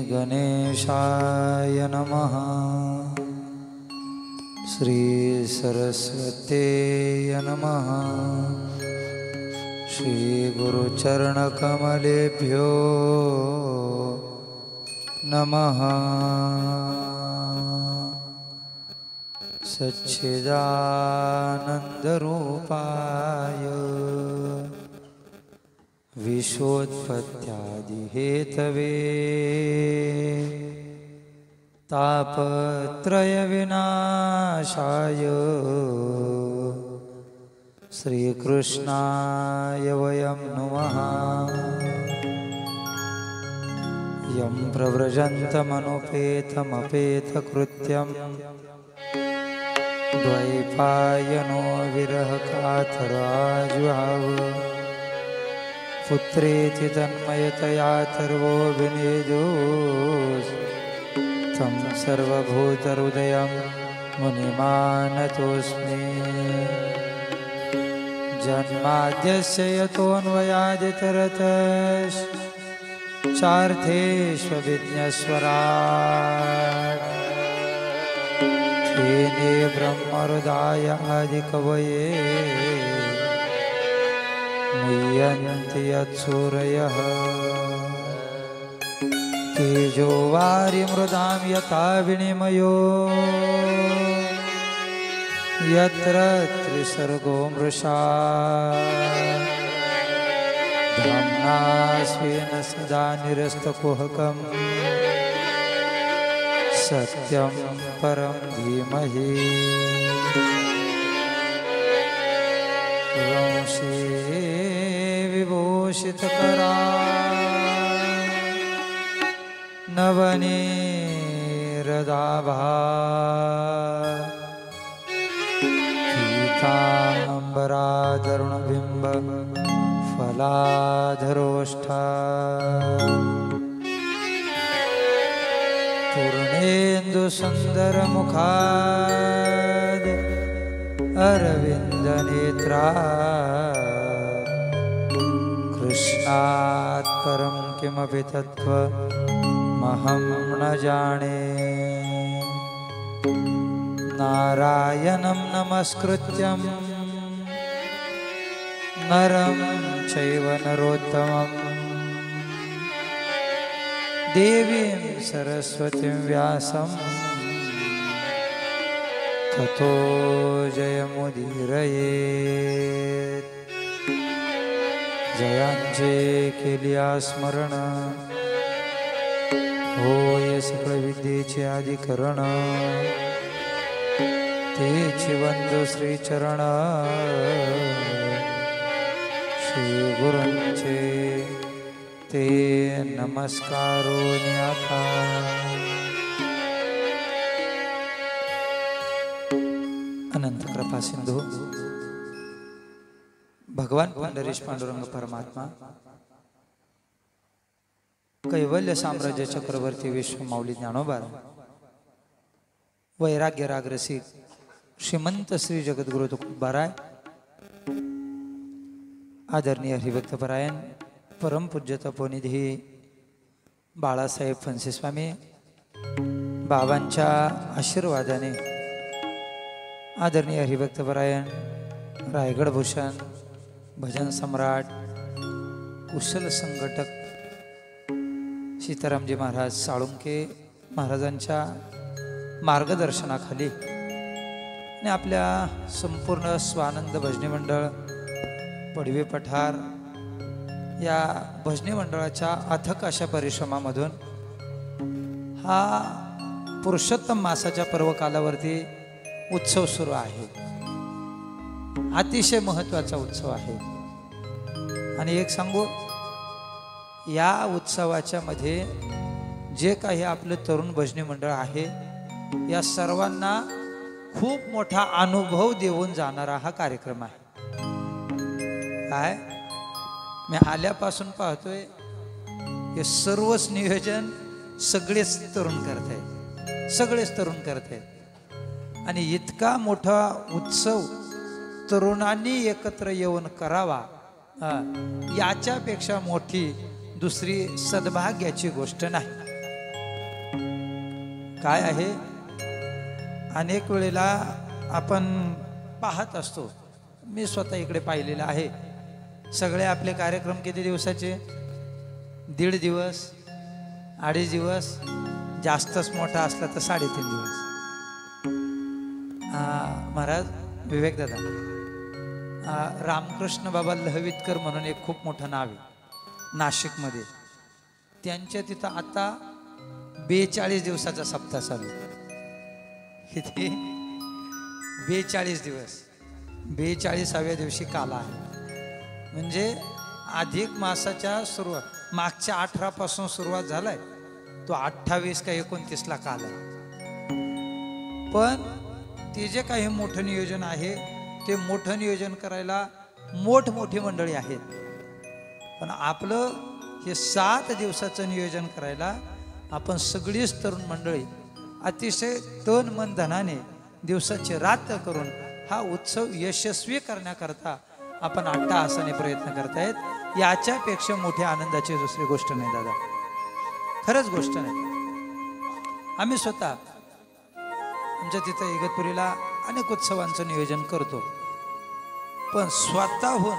गणेशाय नमः। श्री सरस्वत्यै नमः। श्री गुरुचरणकमलेभ्यो नमः। सच्चिदानन्दरूपाय विश्वोत्पत्त्यादिहेतवे तापत्रयविनाशाय श्रीकृष्णाय वयं नुमः। यं प्रव्रजन्तमनुपेतमपेतकृत्यं द्वैपायनो विरहकातराजुहाव पुत्रेति तन्मयतया तर्वोऽभिनेदोस् तं सर्वभूतहृदयं मुनिमानतोऽस्मि। जन्माद्यस्य यतोऽन्वयादितरतश्चार्थेष्वभिज्ञस्वराट् तेने ब्रह्महृदाय आदिकवये मुह्यन्ति यत्सूरयः। तेजो वारिमृदां यथा विनिमयो यत्र त्रिसर्गो मृषा धाम्ना स्वेन सदा निरस्तकुहकं सत्यं परं धीमहि। वंशे विभूषितकरा नवनीरदाभा पीताम्बराधरुणबिम्ब फलाधरोष्ठा पूर्णेन्दुसुन्दरमुखाद् अरविन्दनेत्रा कृष्णात् परं किमपि तत्त्वमहं न जाने। नारायणं नमस्कृत्यं नरं चैव नरोत्तमं देवीं सरस्वतीं व्यासं ततो जयमुदीरयेत्। जयांचे केलिया स्मरण होय सकळ विद्येचे आदिकरण। तेची वंदो श्रीचरण श्री गुरूंचे ते नमस्कारो न्याता। अनंत कृपा सिंधू भगवान पंढरीश पांडुरंग परमात्मा कैवल्य साम्राज्य चक्रवर्ती विश्व माऊली ज्ञानोबा वैराग्य रागरसिक श्रीमंत श्री जगद्गुरु तुकोबाराय आदरणीय हरिभक्तपरायण परमपूज्य तपोनिधी बाळासाहेब फणसे स्वामी बाबांच्या आशीर्वादाने आदरणीय हरिभक्तपरायण रायगड भूषण भजन सम्राट कुशल संघटक सीतारामजी महाराज साळुंके महाराजांच्या मार्गदर्शनाखाली आणि आपल्या संपूर्ण स्वानंद भजनी मंडळ पडवे पठार या भजनी मंडळाच्या अथक अशा परिश्रमामधून हा पुरुषोत्तम मासाच्या पर्वकालावरती उत्सव सुरू आहे। अतिशय महत्त्वाचा उत्सव आहे आणि एक सांगू, या उत्सवाच्या मध्ये जे काही आपले तरुण भजनी मंडळ आहे या सर्वांना खूप मोठा अनुभव देऊन जाणारा हा कार्यक्रम आहे। काय मी आल्यापासून पाहतोय हे सर्वच नियोजन सगळेच तरुण करतायत, सगळेच तरुण करतायत आणि इतका मोठा उत्सव तरुणांनी एकत्र येऊन करावा याच्यापेक्षा मोठी दुसरी सद्भाग्याची गोष्ट नाही. काय आहे, अनेक वेळेला आपण पाहत असतो, मी स्वतः इकडे पाहिलेलं आहे, सगळे आपले कार्यक्रम किती दिवसाचे, 1.5 दिवस, 2.5 दिवस, जास्तच मोठा असला तर 3.5 दिवस. महाराज विवेकदादा, रामकृष्ण बाबा लहवीतकर म्हणून एक खूप मोठं नाव आहे नाशिकमध्ये, त्यांच्या तिथं आता 42 दिवसाचा सप्ताह चालू. किती? 42 दिवस. 42व्या दिवशी काला आहे. म्हणजे अधिक मासाच्या सुरुवात मागच्या 18 पासून सुरुवात झालाय, तो 28 का 29ला काल आहे. पण ते जे काही मोठं नियोजन आहे, ते मोठं नियोजन करायला मोठमोठी मंडळी आहेत. पण आपलं हे 7 दिवसाचं नियोजन करायला आपण सगळीच तरुण मंडळी अतिशय तन मन धनाने दिवसाची रात्र करून हा उत्सव यशस्वी करण्याकरता आपण अट्टाहासाने प्रयत्न करतायत. याच्यापेक्षा मोठ्या आनंदाची दुसरी गोष्ट नाही दादा, खरंच गोष्ट नाही. आम्ही स्वतः आमच्या तिथं इगतपुरीला अनेक उत्सवांचं नियोजन करतो, पण स्वतःहून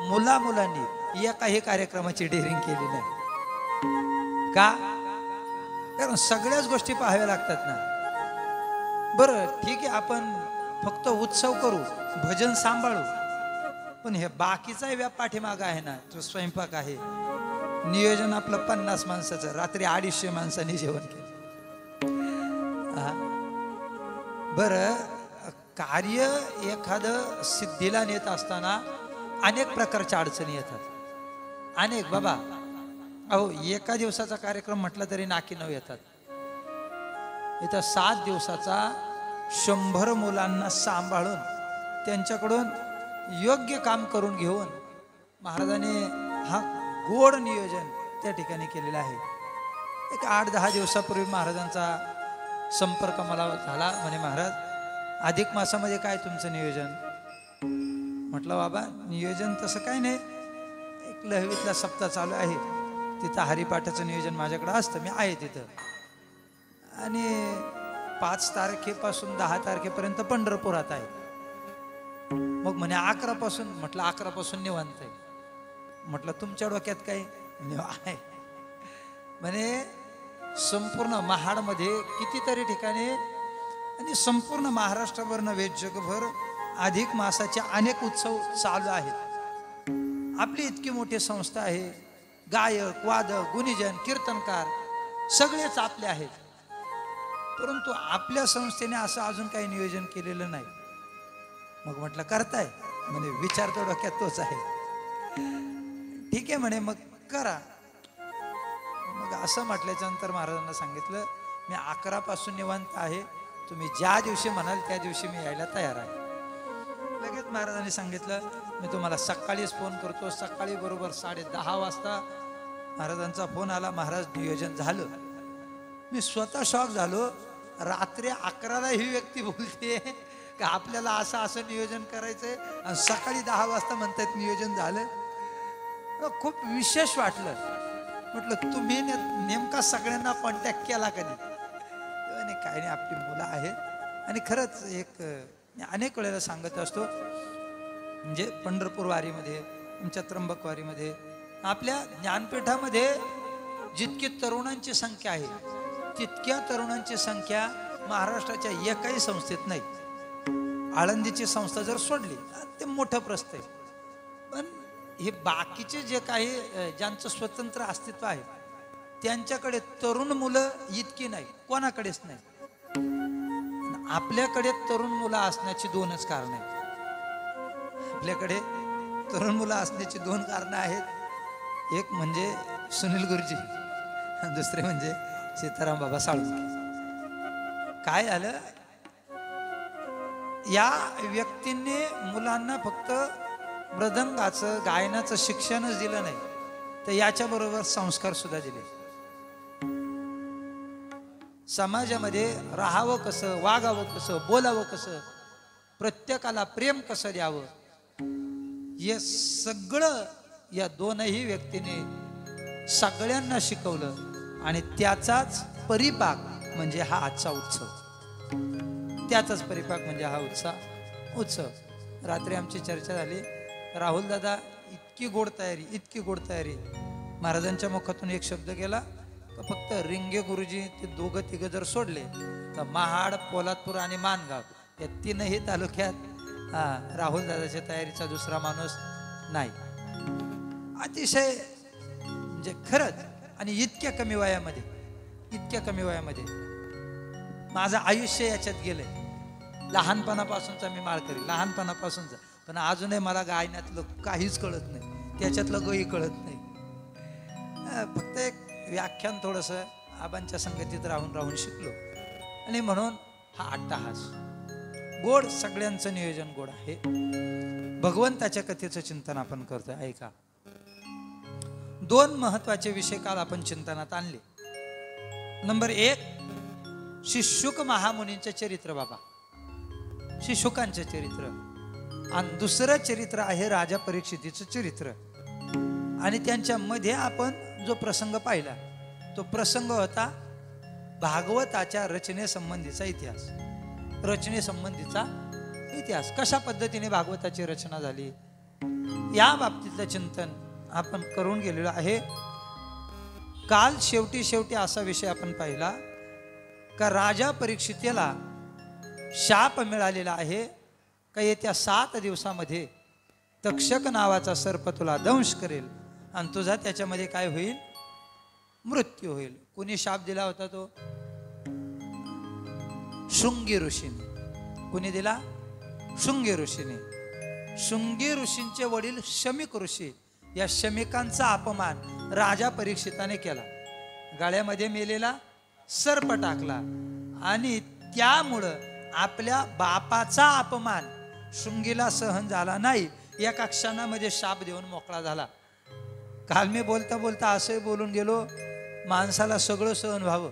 मुलांनी या काही कार्यक्रमाची डेअरिंग केली नाही. का? कारण सगळ्याच गोष्टी पाहाव्या लागतात ना. बरं ठीक आहे, आपण फक्त उत्सव करू, भजन सांभाळू, पण हे बाकीचा व्याप पाठीमाग आहे ना, तो स्वयंपाक आहे. नियोजन आपलं 50 माणसाचं, रात्री 250 माणसांनी जेवण केलं. बरं, कार्य एखादं सिद्धीला नेत असताना अनेक प्रकारच्या अडचणी येतात. अनेक बाबा, अहो एका दिवसाचा कार्यक्रम म्हटला तरी नाकी नऊ येतात. इथं 7 दिवसाचा 100 मुलांना सांभाळून त्यांच्याकडून योग्य काम करून घेऊन महाराजांनी हा गोड नियोजन त्या ठिकाणी केलेलं आहे. एक 8-10 दिवसापूर्वी महाराजांचा संपर्क मला झाला. म्हणे महाराज, अधिक मासामध्ये काय तुमचं नियोजन? म्हटलं बाबा नियोजन तसं काय नाही, एक लहवीतला सप्ताह चालू आहे, तिथं हरिपाठाचं नियोजन माझ्याकडे असतं, मी आहे तिथं. आणि 5 तारखेपासून 10 तारखेपर्यंत पंढरपुरात आहे. मग म्हणे 11 पासून, म्हटलं 11 पासून निवांत आहे. म्हटलं तुमच्या डोक्यात काही आहे? म्हणे संपूर्ण महाडमध्ये कितीतरी ठिकाणी आणि संपूर्ण महाराष्ट्रभर नव्हे जगभर अधिक मासाचे अनेक उत्सव चालू आहेत. आपली इतकी मोठी संस्था आहे, गायक, वादक, गुणीजन, कीर्तनकार सगळेच आपले आहेत, परंतु आपल्या संस्थेने असं अजून काही नियोजन केलेलं नाही. मग म्हटलं करताय? म्हणजे विचार तर डोक्यात तोच आहे. ठीक आहे म्हणे, मग करा. मग असं म्हटल्याच्या नंतर महाराजांना सांगितलं, मी 11 पासून निवांत आहे, तुम्ही ज्या दिवशी म्हणाल त्या दिवशी मी यायला तयार आहे. लगेच महाराजांनी सांगितलं, मी तुम्हाला सकाळीच फोन करतो. सकाळी बरोबर 10:30 वाजता महाराजांचा फोन आला. महाराज नियोजन झालं. मी स्वतः शॉक झालो. रात्री 11ला ही व्यक्ती बोलते की आपल्याला असं नियोजन करायचंय आणि सकाळी 10 वाजता म्हणतात नियोजन झालं. खूप विशेष वाटलं. म्हटलं तुम्ही नेमका सगळ्यांना कॉन्टॅक्ट केला का नाही? काय नाही, आपली मुलं आहेत. आणि खरंच एक अनेक वेळेला सांगत असतो, म्हणजे पंढरपूर वारीमध्ये, आमच्या त्र्यंबक वारीमध्ये, आपल्या ज्ञानपीठामध्ये जितकी तरुणांची संख्या आहे तितक्या तरुणांची संख्या महाराष्ट्राच्या एकही संस्थेत नाही. आळंदीची संस्था जर सोडली ते मोठं प्रस्त आहे, पण हे बाकीचे जे काही ज्यांचं स्वतंत्र अस्तित्व आहे त्यांच्याकडे तरुण मुलं इतकी नाही, कोणाकडेच नाही. आपल्याकडे तरुण मुलं असण्याची 2च कारणं आहेत. आपल्याकडे तरुण मुलं असण्याची 2 कारणं आहेत. एक म्हणजे सुनील गुरुजी, दुसरे म्हणजे सीताराम बाबा साळुंखे. काय झालं, या व्यक्तींनी मुलांना फक्त मृदंगाचं, गायनाचं शिक्षणच दिलं नाही, तर याच्याबरोबर संस्कार सुद्धा दिले. समाजामध्ये राहावं कसं, वागावं कसं, बोलावं कसं, प्रत्येकाला प्रेम कसं द्यावं, हे सगळं या 2ही व्यक्तीने सगळ्यांना शिकवलं आणि त्याचाच परिपाक म्हणजे हा आजचा उत्सव. त्याचाच परिपाक म्हणजे हा उत्सव. रात्री आमची चर्चा झाली. राहुल दादा इतकी गोड तयारी. महाराजांच्या मुखातून एक शब्द गेला का फक्त रिंगे गुरुजी ते दोघं तिघं जर सोडले तर महाड, पोलादपूर आणि मानगाव या तीनही तालुक्यात राहुल दादाच्या तयारीचा दुसरा माणूस नाही. अतिशय म्हणजे खरंच. आणि इतक्या कमी वयामध्ये माझं आयुष्य याच्यात गेलंय. लहानपणापासूनचा मी माळकरी, लहानपणापासूनचा. पण अजूनही मला गायनातलं काहीच कळत नाही, त्याच्यातलं गही कळत नाही. फक्त एक व्याख्यान थोडंसं आबांच्या संगतीत राहून शिकलो. आणि म्हणून हा अट्टहास गोड. सगळ्यांचं नियोजन गोड आहे. भगवंताच्या कथेचं चिंतन आपण करतोय. ऐका, 2 महत्वाचे विषय काल आपण चिंतनात आणले. नंबर 1 श्री शुक महामुनींचे चरित्र. बाबा श्री शुकांचे चरित्र. आणि दुसरं चरित्र आहे राजा परीक्षितीचं चरित्र. आणि त्यांच्या मध्ये आपण जो प्रसंग पाहिला तो प्रसंग होता भागवताच्या रचनेसंबंधीचा इतिहास. कशा पद्धतीने भागवताची रचना झाली या बाबतीतलं चिंतन आपण करून गेलेलो आहे. काल शेवटी असा विषय आपण पाहिला का राजा परीक्षितीला शाप मिळालेला आहे का येत्या 7 दिवसामध्ये तक्षक नावाचा सर्प तुला दंश करेल आणि तुझा त्याच्यामध्ये काय होईल, मृत्यू होईल. कोणी शाप दिला होता तो? शृंगी ऋषीने. कोणी दिला? शृंगी ऋषीने. शृंगी ऋषींचे वडील शमिक ऋषी. या शमिकांचा अपमान राजा परीक्षिताने केला. गाळ्यामध्ये मेलेला सर्प टाकला आणि त्यामुळं आपल्या बापाचा अपमान शृंगीला सहन झाला नाही. एका क्षणामध्ये शाप देऊन मोकळा झाला. काल मी बोलता असं बोलून गेलो, माणसाला सगळं सहन व्हावं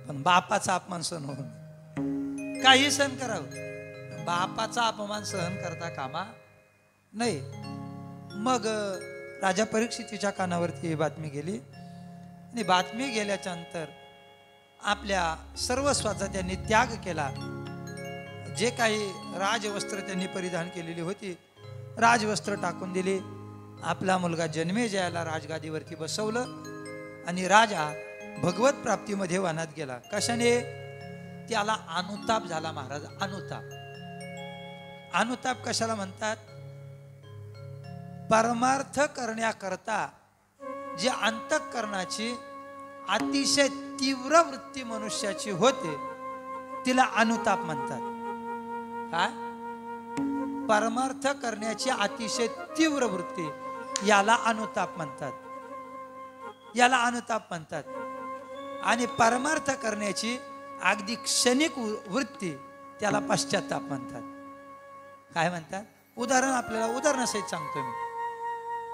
पण बापाचा अपमान सहन होऊन काही सहन करावं, बापाचा अपमान सहन करता कामा नाही. मग राजा परीक्षितीच्या कानावरती ही बातमी गेली आणि बातमी गेल्याच्या नंतर आपल्या सर्वस्वाचा त्यांनी त्याग केला. जे काही राजवस्त्र त्यांनी परिधान केलेली होती राजवस्त्र टाकून दिली. आपला मुलगा जन्मेजयाला राजगादीवरती बसवलं आणि राजा भगवत प्राप्तीमध्ये वनात गेला. कशाने? त्याला अनुताप झाला महाराज. अनुताप कशाला म्हणतात? परमार्थ करण्याकरता जी अंतःकरणाची अतिशय तीव्र वृत्ती मनुष्याची होते तिला अनुताप म्हणतात. काय? परमार्थ करण्याची अतिशय तीव्र वृत्ती याला अनुताप म्हणतात. आणि परमार्थ करण्याची अगदी क्षणिक वृत्ती त्याला पश्चाताप म्हणतात. काय म्हणतात? उदाहरणासहित सांगतो मी.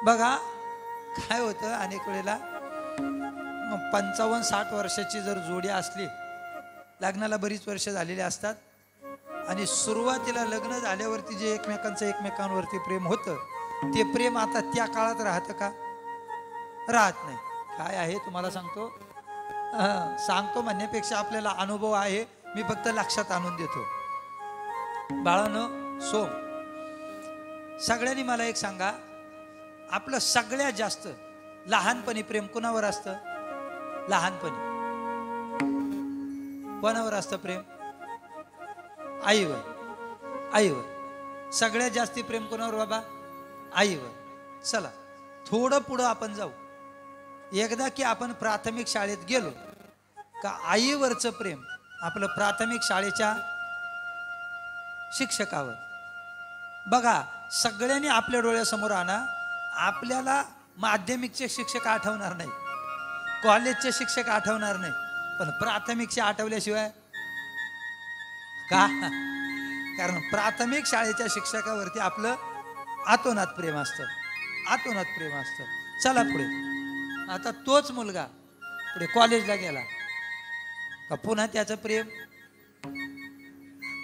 बघा काय होतं, अनेक वेळेला 55-60 वर्षाची जर जोडी असली, लग्नाला बरीच वर्ष झालेली असतात आणि सुरुवातीला लग्न झाल्यावरती जे एकमेकांवरती प्रेम होतं ते प्रेम आता त्या काळात राहतं का? राहत नाही. काय आहे तुम्हाला सांगतो म्हणण्यापेक्षा आपल्याला अनुभव आहे, मी फक्त लक्षात आणून देतो. बाळांनो, सगळ्यांनी मला एक सांगा, आपलं सगळ्यात जास्त लहानपणी प्रेम कोणावर असतं? लहानपणी कोणावर असतं प्रेम? आईवर. सगळ्यात जास्ती प्रेम कोणावर बाबा? आईवर. चला थोडं पुढं आपण जाऊ. एकदा की आपण प्राथमिक शाळेत गेलो का आईवरचं प्रेम आपलं प्राथमिक शाळेच्या शिक्षकावर. बघा सगळ्यांनी आपल्या डोळ्यासमोर आणा, आपल्याला माध्यमिकचे शिक्षक आठवणार नाही, कॉलेजचे शिक्षक आठवणार नाही, पण प्राथमिकचे आठवल्याशिवाय का? कारण प्राथमिक शाळेच्या शिक्षकावरती आपलं आतोनात प्रेम असतं. चला पुढे. आता तोच मुलगा पुढे कॉलेजला गेला का पुन्हा त्याचं प्रेम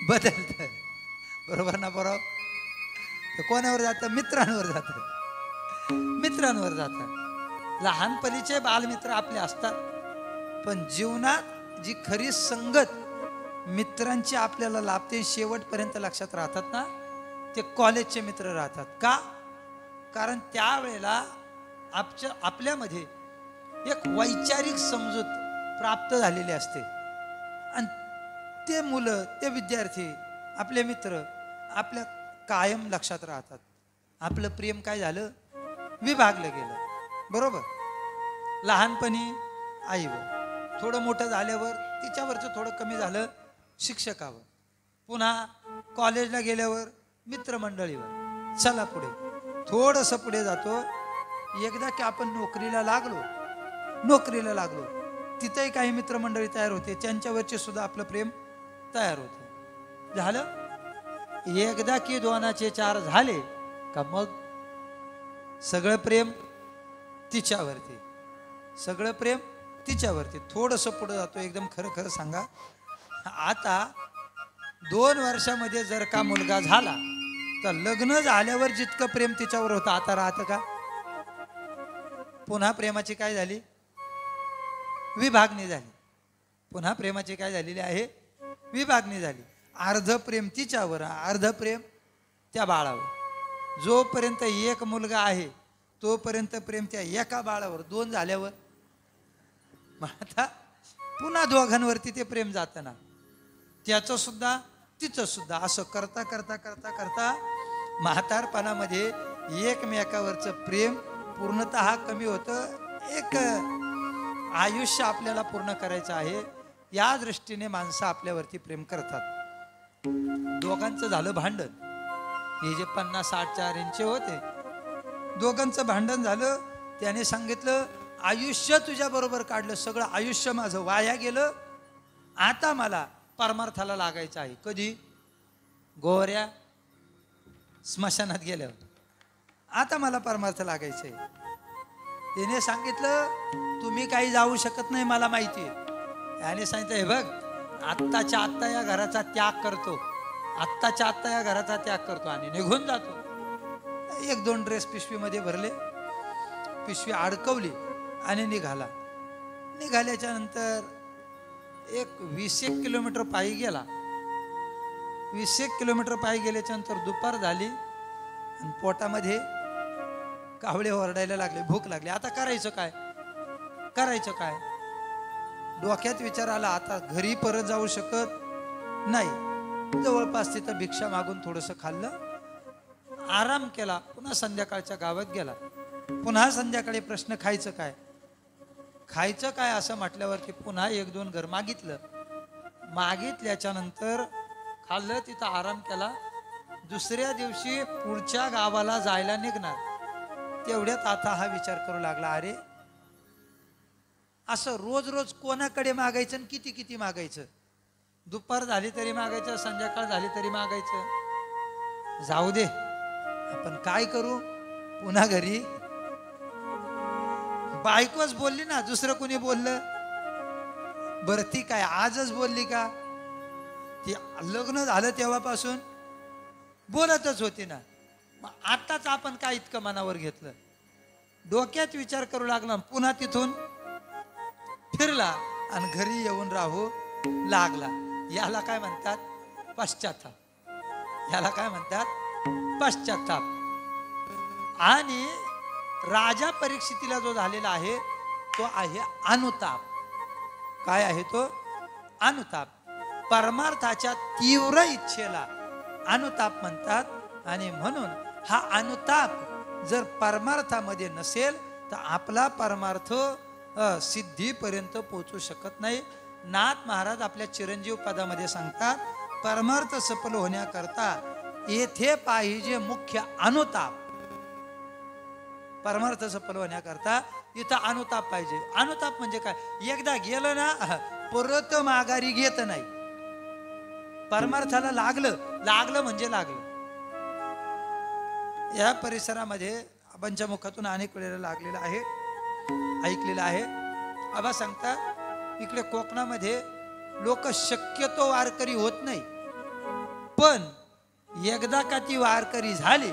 बदलतं. बरोबर ना? बरोबर. कोणावर जातं? मित्रांवर जातं. लहानपणीचे बालमित्र आपले असतात, पण जीवनात जी खरी संगत मित्रांची आपल्याला लाभते शेवटपर्यंत लक्षात राहतात ना, ते कॉलेजचे मित्र राहतात. का? कारण त्यावेळेला आपल्यामध्ये एक वैचारिक समजूत प्राप्त झालेली असते आणि ते मुलं, ते विद्यार्थी, आपले मित्र आपल्या कायम लक्षात राहतात. आपलं प्रेम काय झालं, विभागलं गेलं. बरोबर. लहानपणी आईवर, थोडं मोठं झाल्यावर तिच्यावरचं थोडं कमी झालं शिक्षकावर, पुन्हा कॉलेजला गेल्यावर मित्रमंडळीवर. चला पुढे, थोडंसं पुढे जातो. एकदा की आपण नोकरीला लागलो, तिथेही काही मित्रमंडळी तयार होते, त्यांच्यावरचे सुद्धा आपलं प्रेम तयार होतं. झालं. एकदा की दोनाचे चार झाले का मग सगळं प्रेम तिच्यावरती. थोडंसं पुढे जातो. एकदम खरं खरं सांगा, आता 2 वर्षामध्ये जर का मुलगा झाला तर लग्न झाल्यावर जितकं प्रेम तिच्यावर होतं आता राहतं का? पुन्हा प्रेमाची काय झाली, विभागणी झाली. पुन्हा प्रेमाची काय झालेली आहे, विभागणी झाली. अर्ध प्रेम तिच्यावर, अर्ध प्रेम त्या बाळावर. जोपर्यंत एक मुलगा आहे तोपर्यंत प्रेम त्या एका बाळावर. 2 झाल्यावर मग आता पुन्हा दोघांवरती ते प्रेम जातं ना, त्याचं सुद्धा तिचं सुद्धा. असं करता करता करता करता म्हातारपणामध्ये एकमेकावरचं प्रेम पूर्णतः कमी होतं. एक आयुष्य आपल्याला पूर्ण करायचं आहे, या दृष्टीने माणसं आपल्यावरती प्रेम करतात. दोघांचं झालं भांडण. हे जे 50-60 इंच होते, दोघांचं भांडण झालं. त्याने सांगितलं, आयुष्य तुझ्या बरोबर काढलं, सगळं आयुष्य माझं वाया गेलं, आता मला परमार्थाला लागायचं आहे. कधी? गोऱ्या स्मशानात गेल्यावर. आता मला परमार्थ लागायचंय. त्याने सांगितलं, तुम्ही काही जाऊ शकत नाही, मला माहिती आहे. त्याने सांगितलं, हे बघ, आत्ताच्या आत्ता या घराचा त्याग करतो, आत्ताच्या आत्ता या घराचा त्याग करतो आणि निघून जातो. 1-2 ड्रेस पिशवीमध्ये भरले, पिशवी अडकवली आणि निघाल्याच्या नंतर 20-1 किलोमीटर पायी गेला. 20-1 किलोमीटर पायी गेल्याच्या नंतर दुपार झाली आणि पोटामध्ये कावळे ओरडायला लागले, भूक लागली. आता करायचं काय? डोक्यात विचार आला, आता घरी परत जाऊ शकत नाही. जवळपास तिथं भिक्षा मागून थोडंसं खाल्लं, आराम केला. पुन्हा संध्याकाळच्या गावात गेला. पुन्हा संध्याकाळी प्रश्न, खायचं काय असं म्हटल्यावरती पुन्हा 1-2 घर मागितल्याच्या नंतर खाल्लं, तिथं आराम केला. दुसऱ्या दिवशी पुढच्या गावाला जायला निघणार. तेवढ्यात आता हा विचार करू लागला, अरे असं रोज रोज कोणाकडे मागायचं आणि किती किती मागायचं? दुपार झाली तरी मागायचं, संध्याकाळ झाली तरी मागायचं. जाऊ दे, आपण काय करू? पुन्हा घरी बायकोच बोलली ना, दुसरं कोणी बोललं? बरं ती काय आजच बोलली का? ती लग्न झालं तेव्हापासून बोलतच होती ना. मग आताच आपण काय इतकं मनावर घेतलं? डोक्यात विचार करू लागला, पुन्हा तिथून फिरला आणि घरी येऊन राहू लागला. याला काय म्हणतात? पश्चाताप. आणि राजा परीक्षितीला जो झालेला आहे तो आहे अनुताप. काय आहे तो? अनुताप. परमार्थाच्या तीव्र इच्छेला अनुताप म्हणतात. आणि म्हणून हा अनुताप जर परमार्थामध्ये नसेल तर आपला परमार्थ सिद्धीपर्यंत पोहोचू शकत नाही. नाथ महाराज आपल्या चिरंजीव पदामध्ये सांगतात, परमार्थ सफल होण्याकरता येथे पाहिजे मुख्य अनुताप. परमार्थ सफल होण्याकरता इथं अनुताप पाहिजे. अनुताप म्हणजे काय? एकदा गेलं ना परत माघारी घेत नाही. परमार्थाला लागलं म्हणजे लागलं. या परिसरामध्ये आबांच्या मुखातून अनेक वेळेला लागलेलं आहे, ऐकलेलं आहे. आबा सांगतात, इकडे कोकणामध्ये लोक शक्यतो वारकरी होत नाही, पण एकदा का ती वारकरी झाली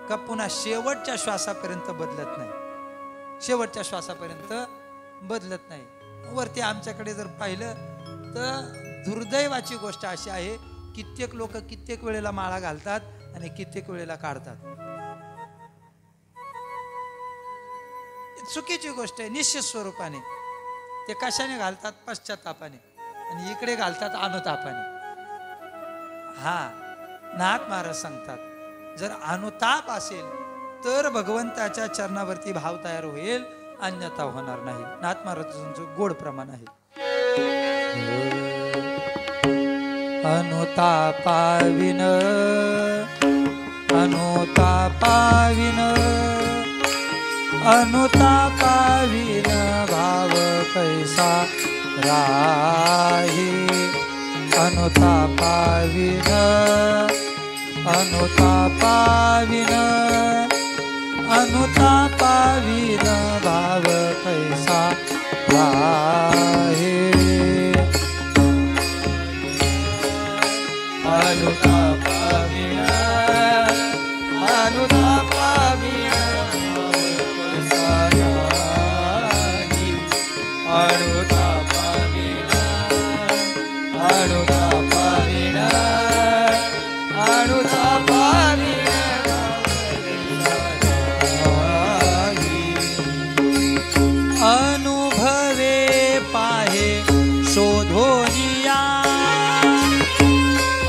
का पुन्हा शेवटच्या श्वासापर्यंत बदलत नाही. शेवटच्या श्वासापर्यंत बदलत नाही. वरती आमच्याकडे जर पाहिलं तर दुर्दैवाची गोष्ट अशी आहे, कित्येक लोक कित्येक वेळेला माळा घालतात आणि कित्येक वेळेला काढतात. चुकीची गोष्ट आहे. निश्चित स्वरूपाने ते कशाने घालतात? पश्चातापाने. आणि इकडे घालतात अनुतापाने. हा, नाथ महाराज सांगतात जर अनुताप असेल तर भगवंताच्या चरणावरती भाव तयार होईल, अन्यथा होणार नाही. नाथ महाराजांचं गोड प्रमाण आहे. अनुतापाविन अनुतापाविन अनुतापाविन भाव कैसा राही. अनुतापाविन अनुतापाविन अनुतापाविन भाव कैसा राही. अनुतापाविन अनुतापाविन अनुतापाविन अनुतापाविन अनुतापाविन अनुभवे पाहे शोधोनिया.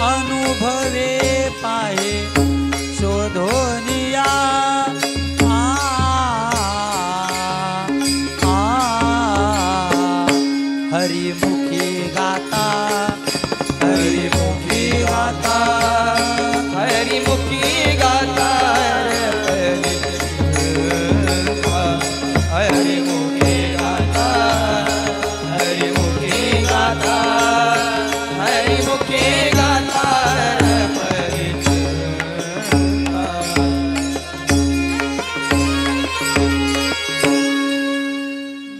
अनुभवे पाहे शोधोनिया. हरिमुखी गाता हरिमुखी गाता हरिमुखी गाता हरिमुखी गाता हरिमुखी गाता हरिमुखी गाता.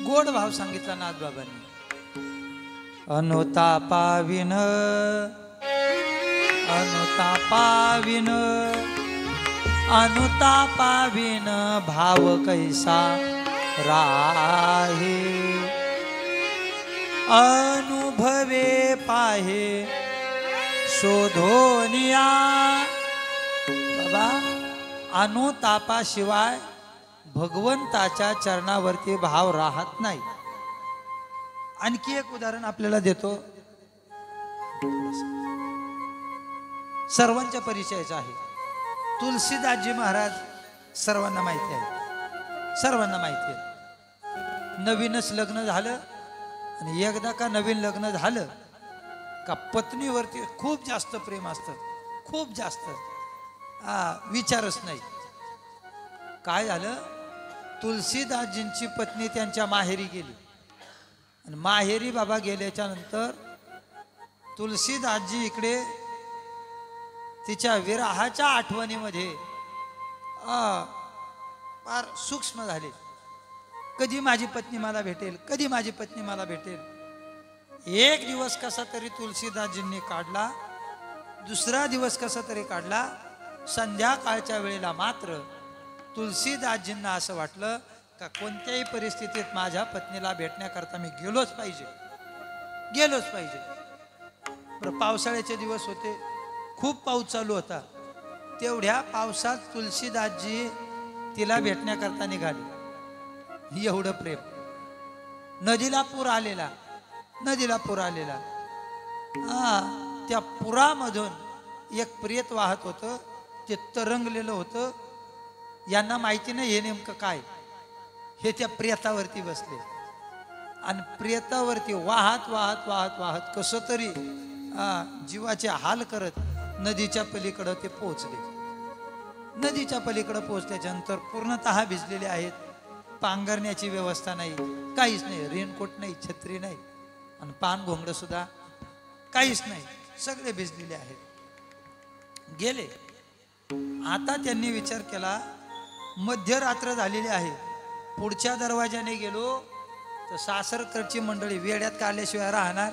गोड भाव सांगितला नाथ बाबांनी. अनुतापाविन अनुतापाविन अनुतापाविन भाव कैसा राहे. अनुभवे पाहे शोधोनिया. बाबा, अनुतापाशिवाय भगवंताच्या चरणावरती भाव राहत नाही. आणखी एक उदाहरण आपल्याला देतो, सर्वांच्या परिचयाचं आहे. तुलसीदासजी महाराज सर्वांना माहिती आहे. सर्वांना माहिती आहे. नवीनच लग्न झालं आणि एकदा का नवीन लग्न झालं का पत्नीवरती खूप जास्त प्रेम असतं. खूप जास्त, विचारच नाही. काय झालं, तुलसीदासजींची पत्नी त्यांच्या माहेरी गेली. आणि माहेरी बाबा गेल्याच्या नंतर तुलसीदासजी इकडे तिच्या विरहाच्या आठवणीमध्ये फार सूक्ष्म झाले. कधी माझी पत्नी मला भेटेल, कधी माझी पत्नी मला भेटेल. एक दिवस कसा तरी तुलसीदासजींनी काढला, दुसरा दिवस कसा तरी काढला. संध्याकाळच्या वेळेला मात्र तुलसीदासजींना असं वाटलं का कोणत्याही परिस्थितीत माझ्या पत्नीला भेटण्याकरता मी गेलोच पाहिजे, गेलोच पाहिजे. पावसाळ्याचे दिवस होते, खूप पाऊस चालू होता. तेवढ्या पावसात तुलसीदासजी तिला भेटण्याकरता निघाली. एवढं प्रेम. नदीला पूर आलेला, नदीला पूर आलेला. त्या पुरामधून एक प्रेत वाहत होतं. ते तरंगलेलं होतं. यांना माहिती नाही हे नेमकं काय. हे त्या प्रेतावरती बसले आणि प्रेतावरती वाहत वाहत वाहत वाहत कसं तरी जीवाचे हाल करत नदीच्या पलीकडं ते पोहोचले. नदीच्या पलीकडं पोहोचल्याच्यानंतर पूर्णतः भिजलेले आहेत. पांघरण्याची व्यवस्था नाही, काहीच नाही. रेनकोट नाही, छत्री नाही आणि पान घोंगडं सुद्धा काहीच नाही. सगळे भिजलेले आहेत. गेले. आता त्यांनी विचार केला, मध्यरात्र झालेली आहे, पुढच्या दरवाजाने गेलो तर सासरकडची मंडळी वेड्यात काढल्याशिवाय राहणार.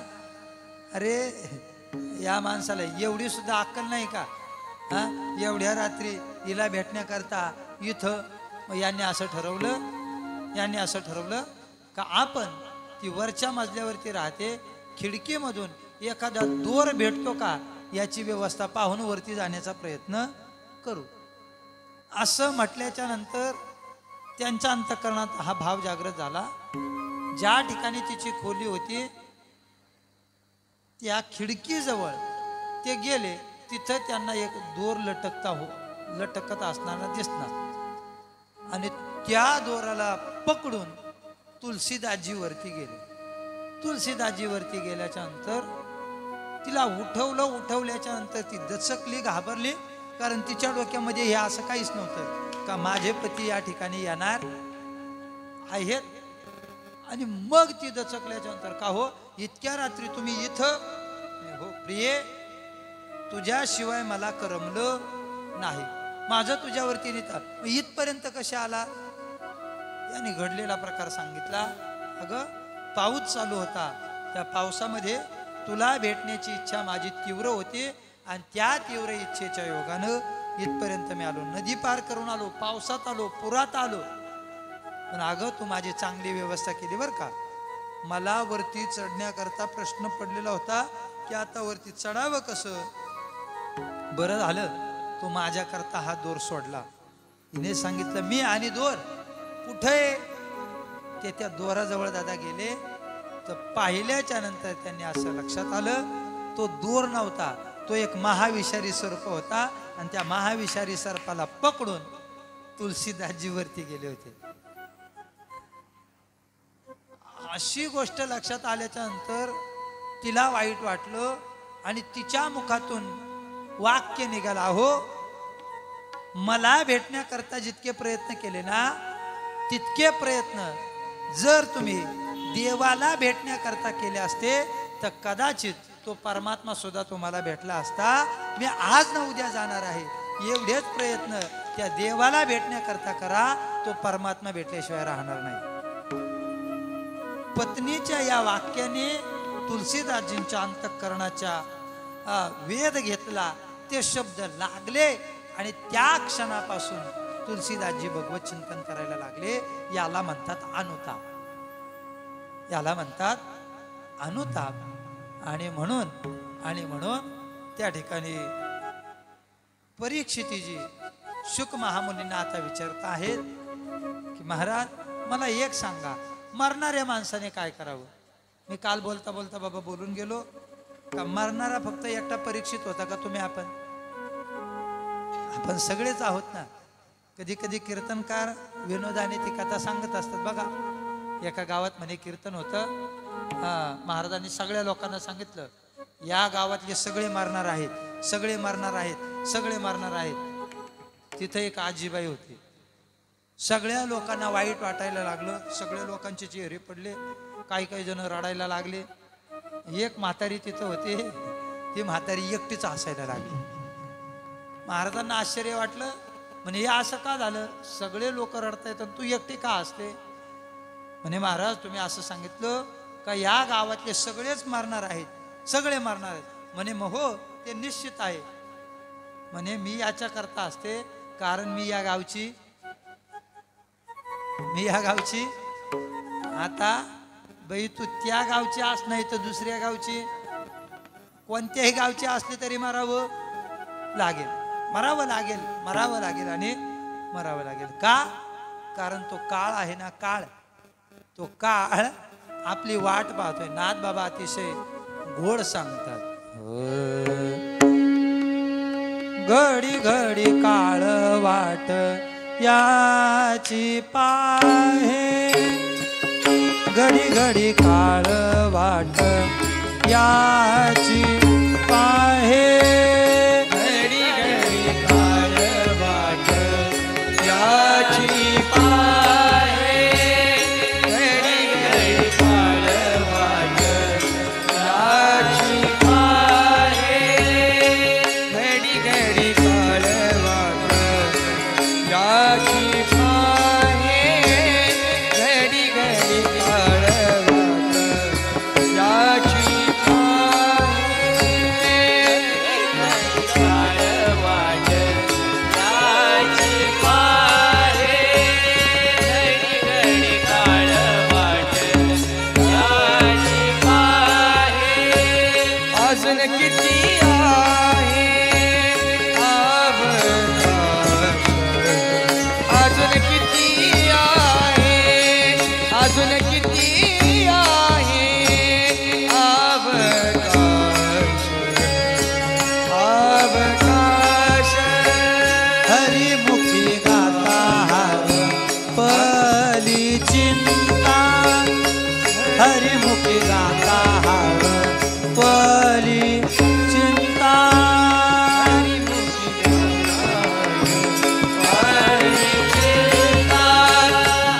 अरे या माणसाला एवढी सुद्धा अक्कल नाही का? एवढ्या रात्री हिला भेटण्याकरता इथं. मग यांनी असं ठरवलं यांनी असं ठरवलं का आपण ती वरच्या मजल्यावरती राहते, खिडकीमधून एखादा दोर भेटतो का याची व्यवस्था पाहून वरती जाण्याचा प्रयत्न करू. असं म्हटल्याच्या नंतर त्यांच्या अंतःकरणात हा भाव जागृत झाला. ज्या ठिकाणी तिची खोली होती त्या खिडकीजवळ ते गेले. तिथं त्यांना एक दोर लटकत असताना दिसणार आणि त्या दोराला पकडून तुलसीदासजी वरती गेले. तुलसीदासजी वरती गेल्याच्या नंतर तिला उठवल्याच्या नंतर ती दचकली, घाबरली. कारण तिच्या डोक्यामध्ये हे असं काहीच नव्हतं का माझे पती या ठिकाणी येणार आहेत. आणि मग ती दचकल्याच्या नंतर का हो इतक्या रात्री तुम्ही इथं? हो प्रिये, तुझ्याशिवाय मला करमलं नाही, माझं तुझ्यावरती नेतात. इथपर्यंत कशा आला? याने घडलेला प्रकार सांगितला. अगं पाऊस चालू होता, त्या पावसामध्ये तुला भेटण्याची इच्छा माझी तीव्र होती आणि त्या तीव्र इच्छेच्या योगानं इथपर्यंत मी आलो. नदी पार करून आलो, पावसात आलो, पुरात आलो. पण अगं तू माझी चांगली व्यवस्था केली बरं का. मला वरती चढण्याकरता प्रश्न पडलेला होता की आता वरती चढावं कसं. बरं झालं तू माझ्याकरता हा दोर सोडला. हिने सांगितलं मी आणि दोर कुठे? ते त्या दोराजवळ दादा गेले तर पाहिल्याच्या नंतर त्यांनी असं लक्षात आलं तो दोर नव्हता, तो एक महाविषारी सर्प होता. आणि त्या महाविषारी सर्पाला पकडून तुलसीदासजी वरती गेले होते. अशी गोष्ट लक्षात आल्याच्या नंतर तिला वाईट वाटलं आणि तिच्या मुखातून वाक्य निघाला, हो मला भेटण्याकरता जितके प्रयत्न केले ना तितके प्रयत्न जर तुम्ही देवाला भेटण्याकरता केले असते तर कदाचित तो परमात्मा सुद्धा तुम्हाला भेटला असता. मी आज ना उद्या जाणार आहे, एवढेच प्रयत्न त्या देवाला भेटण्याकरता करा, तो परमात्मा भेटल्याशिवाय राहणार नाही. पत्नीच्या या वाक्याने तुलसीदासजींच्या अंतःकरणाच्या वेध घेतला, ते शब्द लागले आणि त्या क्षणापासून तुलसीदासजी भगवत चिंतन करायला लागले. याला म्हणतात अनुताप, याला म्हणतात अनुताप. आणि म्हणून त्या ठिकाणी परीक्षितीजी शुक महामुनींना आता विचारत आहेत की महाराज मला एक सांगा, मरणाऱ्या माणसाने काय करावं? मी काल बोलता बोलता बाबा बोलून गेलो का मरणारा फक्त एकटा परीक्षित होता का? तुम्ही आपण सगळेच आहोत ना. कधी कधी कीर्तनकार विनोदाने ती कथा सांगत असतात बघा. एका गावात म्हणे कीर्तन होतं, महाराजांनी सगळ्या लोकांना सांगितलं या गावातले सगळे मरणार आहेत, सगळे मरणार आहेत, सगळे मरणार आहेत. तिथं एक आजीबाई होती. सगळ्या लोकांना वाईट वाटायला लागलं, सगळ्या लोकांचे चेहरे पडले, काही जण रडायला लागले. एक म्हातारी तिथं होती, ती म्हातारी एकटीच हसायला लागली. महाराजांना आश्चर्य वाटलं, म्हणे हे असं का झालं? सगळे लोक रडतायत आणि तू एकटी का हसते? म्हणे महाराज तुम्ही असं सांगितलं का या गावातले सगळेच मरणार आहेत, सगळे मरणार आहेत. म्हणे मग हो ते निश्चित आहे. म्हणे मी याच्या करता असते कारण मी या गावची आता बाई तू त्या गावची आस नाही तर दुसऱ्या गावची, कोणत्याही गावची असली तरी मरावं लागेल आणि मरावं लागेल. का? कारण तो काळ आहे ना, तो काळ आपली वाट पाहतोय. नाथ बाबा अतिशय गोड सांगतात, घडी घडी काळ वाट याची पाहे, घडी घडी काळ वाट याची पाहे, घडी घडी काळ वाट याची पाहे, घडी घडी काळ वाट याची पाहे, घडी घडी काळ वाट याची पाहे, घडी घडी काळ वाट याची पाहे. अजून किती आहे अवकाश, अजून किती आहे, अजून किती आहे अवकाश, अवकाश. हरिमुखी गाता हार पली चिंता, हरिमुखी गाता हार पली चिंता, हरिमुखी चिंता,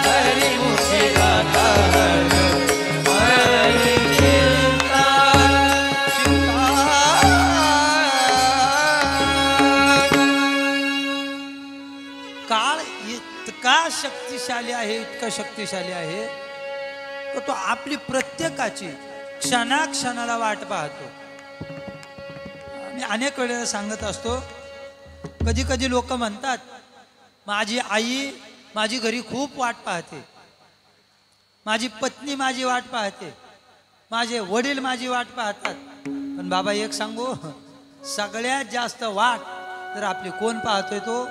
हरिमुखी गाता हार पली चिंता, चिंता. काळ इतका शक्तिशाली आहे, इतका शक्तिशाली आहे, तो आपली प्रत्येकाची क्षणाक्षणाला वाट पाहतो. मी अनेक वेळेला सांगत असतो, कधी कधी लोक म्हणतात माझी आई माझी घरी खूप वाट पाहते, माझी पत्नी माझी वाट पाहते, माझे वडील माझी वाट पाहतात. पण बाबा एक सांगू, सगळ्यात जास्त वाट तर आपली कोण पाहतोय, तो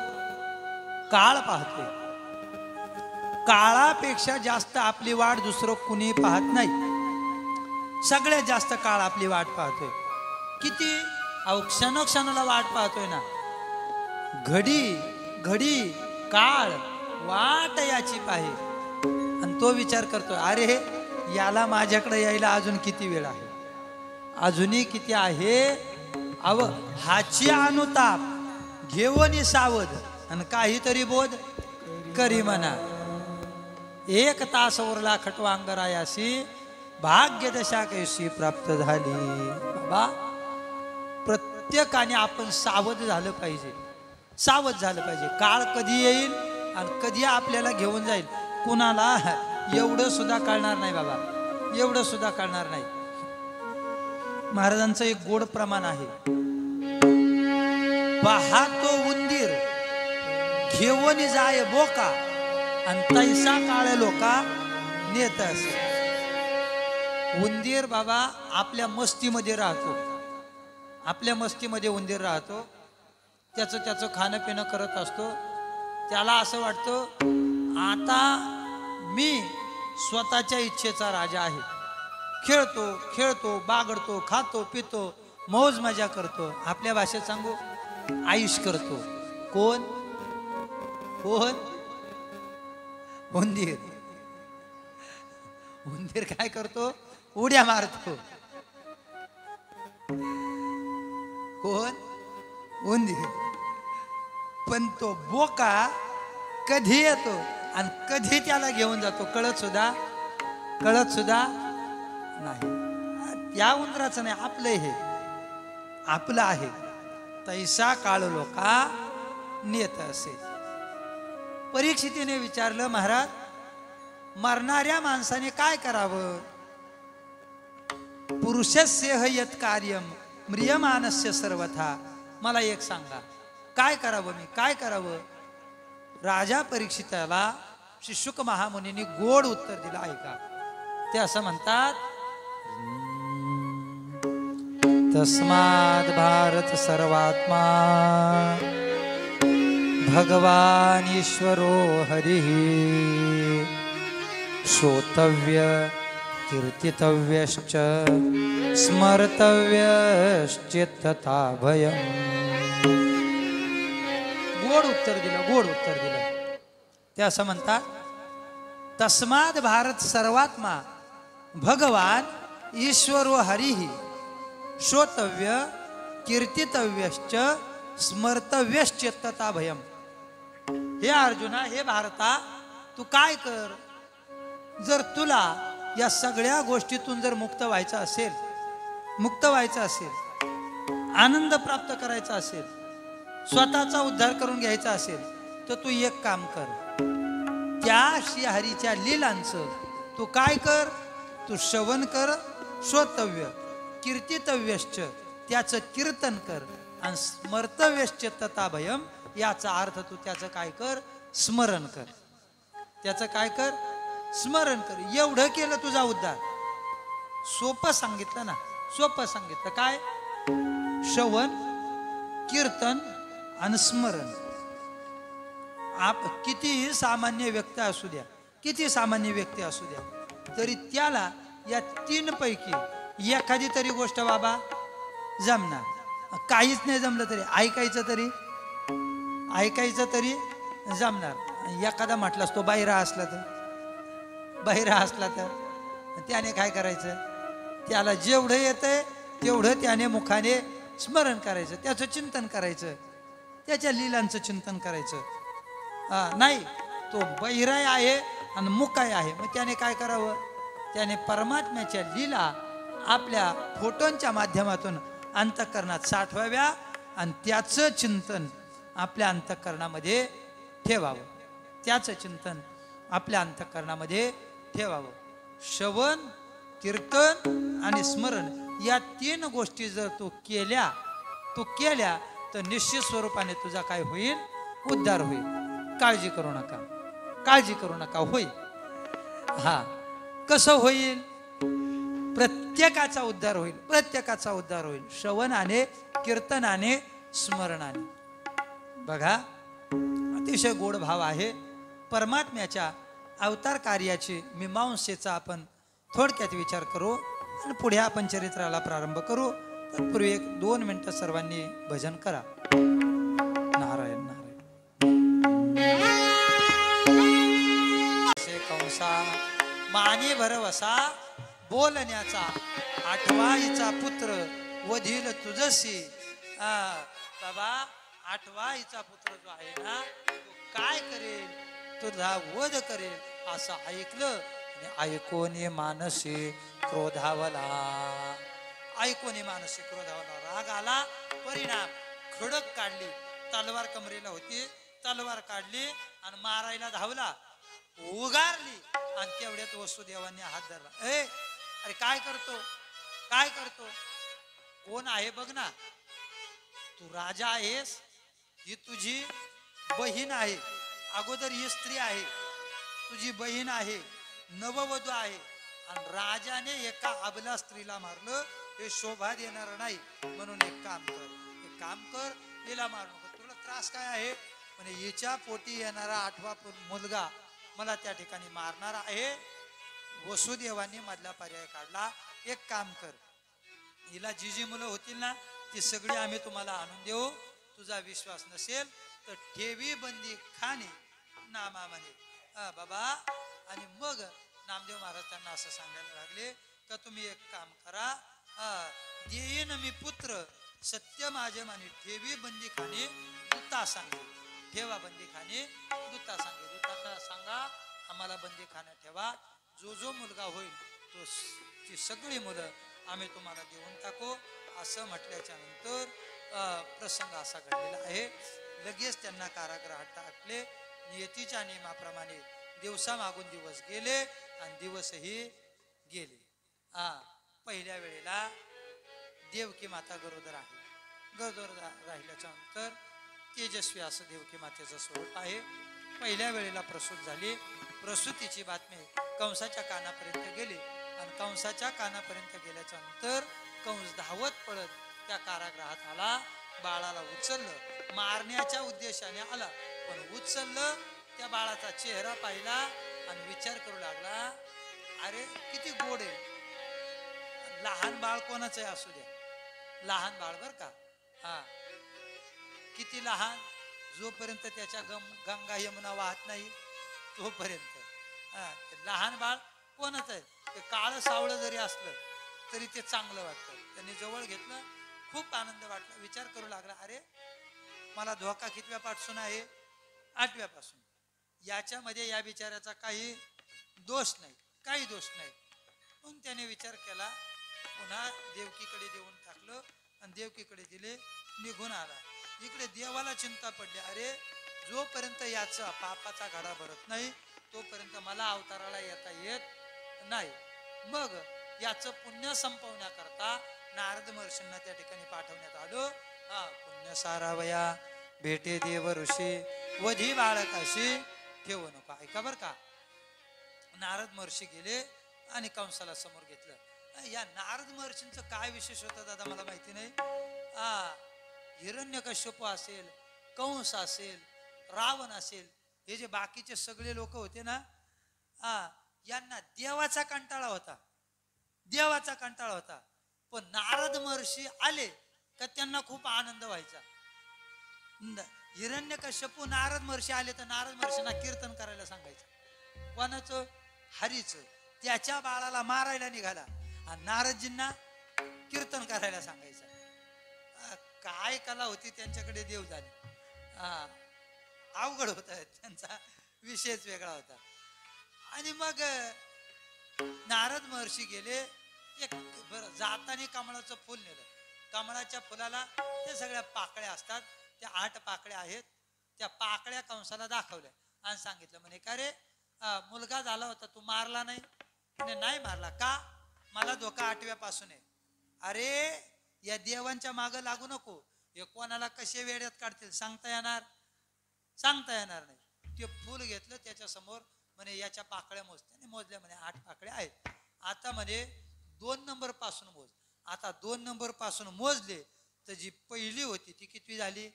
काळ पाहतोय. काळापेक्षा जास्त आपली वाट दुसरं कुणी पाहत नाही. सगळ्यात जास्त काळ आपली वाट पाहतोय. किती क्षणोक्षणाला वाट पाहतोय ना. घडी घडी काळ वाट याची पाहे, आणि तो विचार करतोय, अरे याला माझ्याकडे यायला अजून किती वेळ आहे, अजूनही किती आहे. अव हाची अनुताप घेऊन सावध, आणि काहीतरी बोध करी म्हणा. एक तास उरला खटवांगरायासी, भाग्यदशा कैसी प्राप्त झाली. बाबा प्रत्येकाने आपण सावध झालं पाहिजे, सावध झालं पाहिजे. काळ कधी येईल आणि कधी आपल्याला घेऊन जाईल कुणाला एवढं सुद्धा कळणार नाही बाबा, एवढं सुद्धा कळणार नाही. महाराजांचं एक गोड प्रमाण आहे, पाहतो उंदीर घेऊन जाय बोका, आणि तैसा काळ लोका नेत असे. उंदीर बाबा आपल्या मस्तीमध्ये राहतो, आपल्या मस्तीमध्ये उंदीर राहतो, त्याचं खाणं पिणं करत असतो. त्याला असं वाटतं आता मी स्वतःच्या इच्छेचा राजा आहे. खेळतो खेळतो, बागडतो, खातो पितो, मौज मजा करतो. आपल्या भाषेत सांगू, आयुष करतो. कोण कोण? उंदीर. उंदीर काय करतो? उड्या मारतो. कोण? उंदीर. पण तो बोका कधी येतो आणि कधी त्याला घेऊन जातो कळत सुद्धा नाही. या उंदराचं नाही, आपलं हे आपलं आहे. तैसा काळ लोका नेत असे. परीक्षितीने विचारलं, महाराज मरणाऱ्या माणसाने काय करावं? पुरुषस्य यत् कार्यम म्रियमानस्य सर्वथा. मला एक सांगा, काय करावं, मी काय करावं? राजा परीक्षिताला श्री शुक महामुनींनी गोड उत्तर दिलं. ऐका, ते असं म्हणतात, तस्माद् भारत सर्वात्मा भगवान ईश्वरो हरिः श्रोतव्य कीर्तितव्यश्च स्मर्तव्यश्चेत्तथा भयम्. गोड उत्तर दिलं, गोड उत्तर दिलं. ते असं म्हणतात, तस्माद् भारत सर्वात्मा भगवान ईश्वरो हरिः श्रोतव्य कीर्तितव्यश्च स्मर्तव्यश्चेत्तथा भयम्. हे अर्जुना, हे भारता, तू काय कर, जर तुला या सगळ्या गोष्टीतून जर मुक्त व्हायचं असेल, आनंद प्राप्त करायचा असेल, स्वतःचा उद्धार करून घ्यायचा असेल, तर तू एक काम कर. त्या श्रीहरीच्या लीलांचं तू काय कर, तू श्रवण कर. श्रोतव्य कीर्तितव्यश्च, त्याचं कीर्तन कर. आणि स्मर्तव्यश्चेत्तथा भयम्, याचा अर्थ तू त्याचं काय कर, स्मरण कर. त्याचं काय कर, स्मरण कर. एवढं केलं तुझा उद्धार. सोपं सांगितलं ना, सोपं सांगितलं. काय श्रवण, कीर्तन आणि स्मरण. कितीही सामान्य व्यक्ती असू द्या, किती सामान्य व्यक्ती असू द्या, तरी त्याला या तीन पैकी एखादी तरी गोष्ट बाबा जमणार. काहीच नाही जमलं तरी ऐकायचं तरी जमणार. एखादा म्हटलास तो बहिरा असला तर त्याने काय करायचं, त्याला जेवढं येतंय तेवढं त्याने मुखाने स्मरण करायचं, त्याचं चिंतन करायचं, त्याच्या लीलांचं चिंतन करायचं. नाही तो बहिराय आहे आणि मुकाय आहे, मग त्याने काय करावं, त्याने परमात्म्याच्या लीला आपल्या फोटोंच्या माध्यमातून अंतःकरणात साठवाव्या आणि त्याचं चिंतन आपल्या अंतःकरणामध्ये ठेवावं. त्याचं चिंतन आपल्या अंतःकरणामध्ये ठेवावं. श्रवण, कीर्तन आणि स्मरण या तीन गोष्टी जर तू केल्या तर निश्चित स्वरूपाने तुझा काय होईल, उद्धार होईल. काळजी करू नका, होईल. कसं होईल, प्रत्येकाचा उद्धार होईल श्रवणाने, कीर्तनाने, स्मरणाने. बघा, अतिशय गोड भाव आहे. परमात्म्याच्या अवतार कार्याची मीमांसेचा आपण थोडक्यात विचार करू आणि पुढे आपण चरित्राला प्रारंभ करू. तत्पूर्वी 1-2 मिनिटं सर्वांनी भजन करा. नारायण नारायण. कंसा माने भरवसा बोलण्याचा, आठवाईचा पुत्र वधील तुझसी. बाबा, आठवाईचा पुत्र जो आहे ना, तो काय करेल, तुझा वध करेल असं ऐकलं. ऐकोनी मानसी क्रोधावला, राग आला. परिणाम, खडक काढली, तलवार कमरेला होती, तलवार काढली आणि मारायला धावला, उगारली आणि तेवढ्यात वसुदेवांनी हात धरला. अरे काय करतो, कोण आहे बघ ना, तू राजा आहेस, ही तुझी बहीण आहे, अगोदर ही स्त्री आहे, तुझी बहीण आहे, नववधू आहे, आणि राजाने एका अबला स्त्रीला मारलं, हे शोभा देणार नाही. म्हणून एक काम कर, हिला मारू नको. तुला त्रास काय आहे, म्हणजे हिच्या पोटी येणारा 8वा मुलगा मला त्या ठिकाणी मारणार आहे. वसुदेवांनी मधला पर्याय काढला, एक काम कर, हिला जी मुलं होतील ना ती सगळी आम्ही तुम्हाला आणून देऊ. तुझा विश्वास नसेल तर ठेवी बंदी खाणे नामा म्हणे बाबा. आणि मग नामदेव महाराज त्यांना असं सांगायला लागले का तुम्ही एक काम करा, देईन मी पुत्र सत्य माझे माने, ठेवी बंदी खाणे दूता सांगे, ठेवा बंदी खाणे दूता सांगे. दूताला सांगा आम्हाला बंदी खाण्यात ठेवा, जो मुलगा होईल ती सगळी मुलं आम्ही तुम्हाला देऊन टाकू. असं म्हटल्याच्या नंतर प्रसंग असा घडलेला आहे. लगेच त्यांना कारागृहात टाकले. नियतीच्या नियमाप्रमाणे दिवसामागून दिवस गेले आणि दिवसही गेले. पहिल्या वेळेला देवकी माता गरोदर राहिल्याच्या नंतर तेजस्वी असं देवकी मातेचं स्वरूप आहे. पहिल्या वेळेला प्रसूत झाली. प्रसूतीची बातमी कंसाच्या कानापर्यंत गेली आणि कंसाच्या कानापर्यंत गेल्याच्या नंतर कंस धावत पळत त्या कारागृहात आला. बाळाला उचललं, मारण्याच्या उद्देशाने आला, पण उचललं. त्या बाळाचा चेहरा पाहिला आणि विचार करू लागला, अरे किती गोड आहे. लहान बाळ कोणाचं असू द्या, लहान बाळ बर का, किती लहान, जोपर्यंत त्याच्या गंगा यमुना वाहत नाही तोपर्यंत. लहान बाळ कोणाच आहे, ते काळं सावळं जरी असलं तरी ते चांगलं वाटतं. त्यांनी जवळ घेतलं, खूप आनंद वाटला. विचार करू लागला, अरे मला धोका कितव्या पासून आहे, 8व्या पासून. याच्यामध्ये या बिचाऱ्याचा काही दोष नाही. म्हणून त्याने विचार केला, पुन्हा देवकीकडे देऊन टाकलं आणि देवकीकडे दिले, निघून आला. इकडे देवाला चिंता पडली, अरे जोपर्यंत याचा पापाचा घडा भरत नाही तोपर्यंत मला अवताराला येता येत नाही. मग याचं पुण्य संपवण्याकरता नारद महर्षींना त्या ठिकाणी पाठवण्यात आलं. पुण्य सारावया भेटे देव ऋषी, वधी बाळकाशी ठेवू नको. ऐका बर का, नारद महर्षी गेले आणि कंसाला समोर घेतलं. या नारद महर्षींचं काय विशेष होतं दादा मला माहिती नाही. हिरण्यकश्यप असेल, कंस असेल, रावण असेल, हे जे बाकीचे सगळे लोक होते ना, यांना देवाचा कंटाळा होता, देवाचा कंटाळा होता. पण नारद महर्षी आले का त्यांना खूप आनंद व्हायचा. हिरण्यकश्यपू नारद महर्षी आले तर नारद महर्षींना कीर्तन करायला सांगायचं. कोणाचं? हरीचं. त्याच्या बाळाला मारायला निघाला आणि नारदजींना कीर्तन करायला सांगायचं. काय कला होती त्यांच्याकडे, देव झाले. अवघड होत, त्यांचा विषयच वेगळा होता. आणि मग नारद महर्षी गेले. एक जाताना कमळाचं फुल नेलं. कमळाच्या फुलाला ते सगळ्या पाकळ्या असतात, त्या 8 पाकळ्या आहेत. त्या पाकळ्या कंसाला दाखवल्या आणि सांगितलं म्हणे का रे, मुलगा झाला होता, तू मारला नाही? म्हणे नाही मारला. का? मला धोका 8व्यापासून आहे. अरे या देवांच्या मागं लागू नको, हे कोणाला कसे वेड्यात काढतील सांगता येणार नाही. ते फुल घेतलं त्याच्या समोर, म्हणे याच्या पाकळ्या मोजते. मोजल्या म्हणे 8 पाकळ्या आहेत. आता म्हणे 2 नंबर पासून मोज. आता 2 नंबर पासून मोजले तर जी पहिली होती ती कितवी झाली?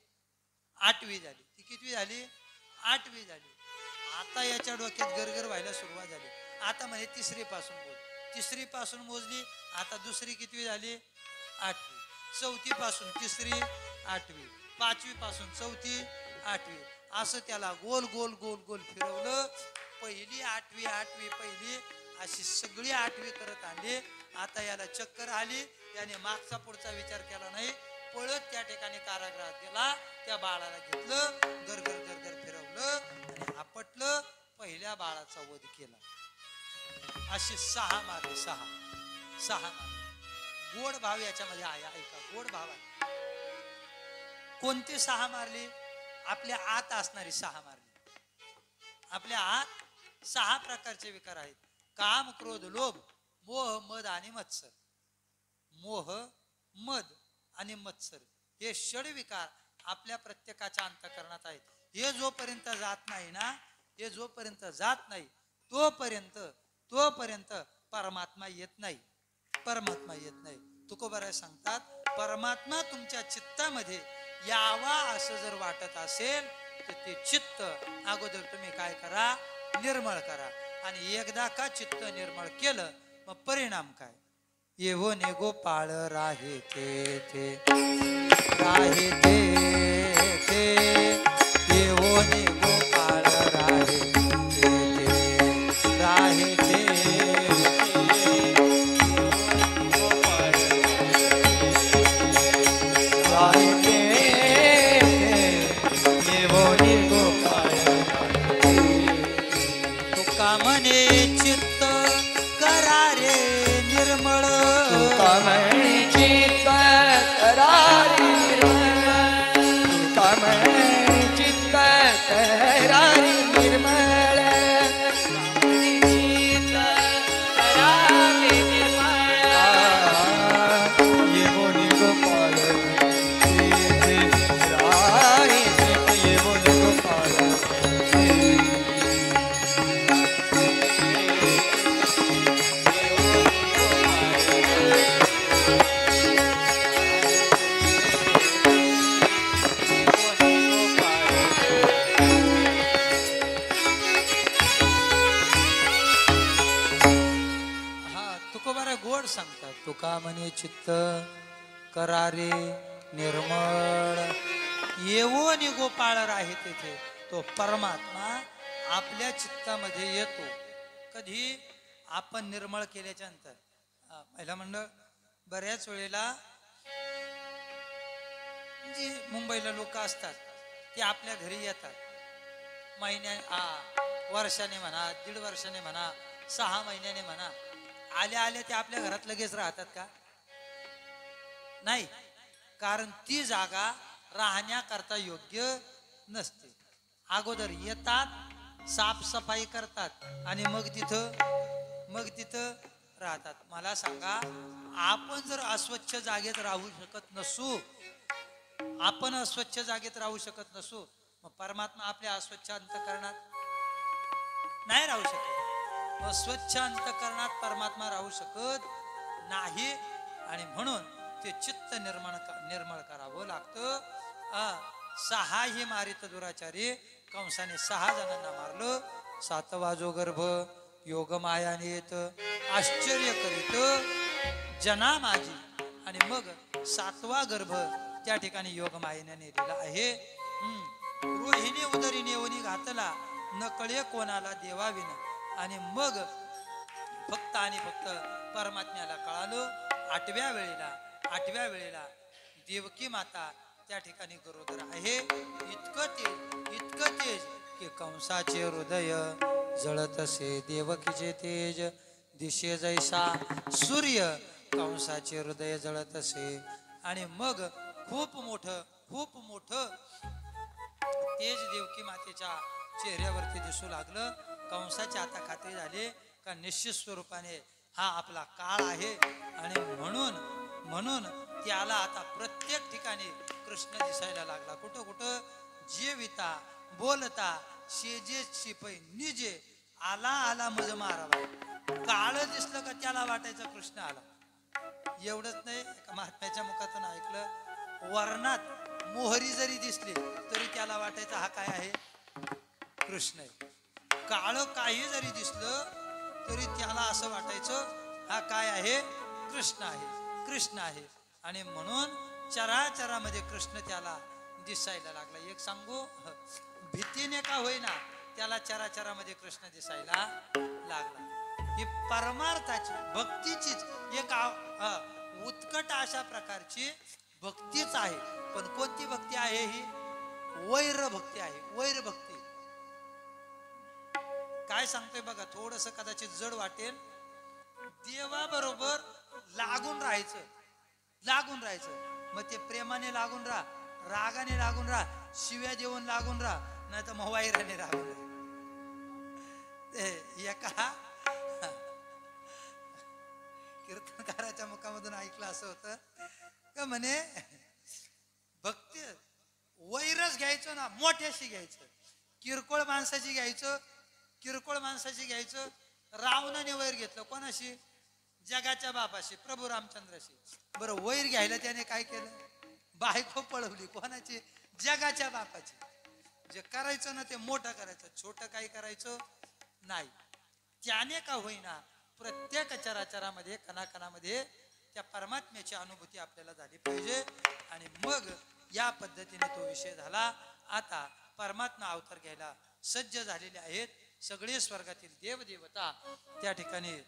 8वी झाली. ती कितवी झाली? 8वी झाली. आता याच्या डोक्यात गरगर व्हायला सुरुवात झाली. आता म्हणे 3री पासून मोज. 3री पासून मोजली. आता 2री कितवी झाली? 8वी. 4थी पासून 3री 8वी. 5वी पासून 4थी 8वी. असं त्याला गोल गोल गोल गोल फिरवलं. पहिली 8वी 8वी पहिली अशी सगळी 8वी करत आली. आता याला चक्कर आली. याने मागचा पुढचा विचार केला नाही, पळत त्या ठिकाणी कारागृहात गेला. त्या बाळाला घेतलं, गरगर गरगर फिरवलं आणि आपटलं. पहिल्या बाळाचा वध केला. अशी 6 मारले. 6 मारले. गोड भाव याच्यामध्ये आहे. ऐका, गोड भाव आहे. कोणते 6 मारले? आपल्या आत असणारी 6 मारली. आपल्या आत 6 प्रकारचे विकार आहेत. काम, क्रोध, लोभ, मोह, मद आणि मत्सर. मोह, मद आणि मत्सर हे षड विकार आपल्या प्रत्येकाच्या अंतःकरणात आहेत. हे जोपर्यंत जात नाही ना, हे जोपर्यंत जात नाही तोपर्यंत परमात्मा येत नाही. परमात्मा येत नाही. तुकोबाराय सांगतात, परमात्मा तुमच्या चित्तामध्ये यावा असं जर वाटत असेल तर ते चित्त अगोदर तुम्ही काय करा? निर्मळ करा. आणि एकदा का चित्त निर्मळ केलं मग परिणाम काय? येवो ने गोपाळ राहे ते राहे ते येवो ने गोपाळ राहे ते राहे ते राहे ते येवो ने गोपाळ. तुका म्हणे चित्त करा रे निर्मळ. तुका म्हणे चित्त करा रे निर्मळ. तुका म्हणे चित्त करा रे निर्मळ. चित्त करा रे निर्मळ. येवो नि गोपाळ राहे येवो नि गोपाळ. गोड सांगतात. तुका म्हणे चित्त करारे निर्मळ. येवो नि गोपाळ राहे तेथे. तो परमात्मा आपल्या चित्तामध्ये येतो कधी? आपण निर्मळ केल्याच्या नंतर. महिला मंडळ बऱ्याच वेळेला जी मुंबईला लोक असतात ते आपल्या घरी येतात. वर्षाने म्हणा, 1.5 वर्षाने म्हणा, 6 महिन्याने म्हणा, आल्या ते आपल्या घरात लगेच राहतात का? नाही. कारण ती जागा राहण्याकरता योग्य नसते. अगोदर येतात, साफसफाई करतात आणि मग तिथं राहतात. मला सांगा, आपण जर अस्वच्छ जागेत राहू शकत नसू, मग परमात्मा आपल्या अस्वच्छ अंतःकरणात नाही राहू शकत. स्वच्छ अंतःकरणात परमात्मा राहू शकत नाही. आणि म्हणून ते चित्त निर्मळ करावं लागतं. 6 हे मारित दुराचारी, कंसाने 6 जणांना मारलं. 7वा जो गर्भ योग मायाने येत आश्चर्य करीत जना माझी. आणि मग 7वा गर्भ त्या ठिकाणी योग मायेने नेलेला आहे. रोहिणी उदरी नेवणी घातला, न कळे कोणाला देवाविन. आणि मग फक्त आणि फक्त परमात्म्याला कळालं. 8व्या वेळेला देवकी माता त्या ठिकाणी गरोदर आहे. इतकं तेज की कंसाचे हृदय जळतसे देवकीचे तेज. दिशे जैसा सूर्य कंसाचे हृदय जळतसे. आणि मग खूप मोठं तेज देवकी मातेच्या चेहऱ्यावरती दिसू लागलं. कंसाची आता खात्री झाली का निश्चित स्वरूपाने हा आपला काळ आहे. आणि म्हणून त्याला आता प्रत्येक ठिकाणी कृष्ण दिसायला लागला. कुठं जेविता बोलता शेजे शिपै निजे आला मज मारावा. काळ दिसलं का त्याला वाटायचं कृष्ण आला. एवढंच नाही, एका महात्म्याच्या मुखातून ऐकलं, वर्णात मोहरी जरी दिसली तरी त्याला वाटायचं हा काय आहे, कृष्ण आहे. काळ काही जरी दिसलं तरी त्याला असं वाटायचं हा काय आहे, कृष्ण आहे. आणि म्हणून चराचरामध्ये कृष्ण त्याला दिसायला लागला. एक सांगू, भीतीने का होईना त्याला चराचरामध्ये कृष्ण दिसायला लागला. ही परमार्थाची भक्तीचीच एक उत्कट अशा प्रकारची भक्तीच आहे. पण कोणती भक्ती आहे ही? वैर भक्ती आहे. वैर भक्ती काय सांगतोय बघा, थोडस कदाचित जड वाटेल. देवाबरोबर लागून राहायचं. मग ते प्रेमाने लागून राहा, रागाने लागून राहा, शिव्या देऊन लागून राहा, नाही तर मग वैराने लागून राहा. एका कीर्तनकाराच्या मुखामधून ऐकलं असं होतं का, म्हणे भक्ती वैरच घ्यायचं ना, मोठ्याशी घ्यायचं. किरकोळ माणसाची घ्यायचं. रावणाने वैर घेतलं कोणाशी? जगाच्या बापाशी, प्रभू रामचंद्राशी. बरं, वैर घ्यायला त्याने काय केलं? बायको पळवली. कोणाची? जगाच्या बापाची. जे करायचं ना ते मोठं करायचं, छोटं काही करायचं नाही. त्याने का होईना प्रत्येक चराचरामध्ये, कणाकणामध्ये त्या परमात्म्याची अनुभूती आपल्याला झाली पाहिजे. आणि मग या पद्धतीने तो विषय झाला. आता परमात्मा अवतार घ्यायला सज्ज झालेले आहेत. सगळे स्वर्गातील देवदेवता त्या ठिकाणी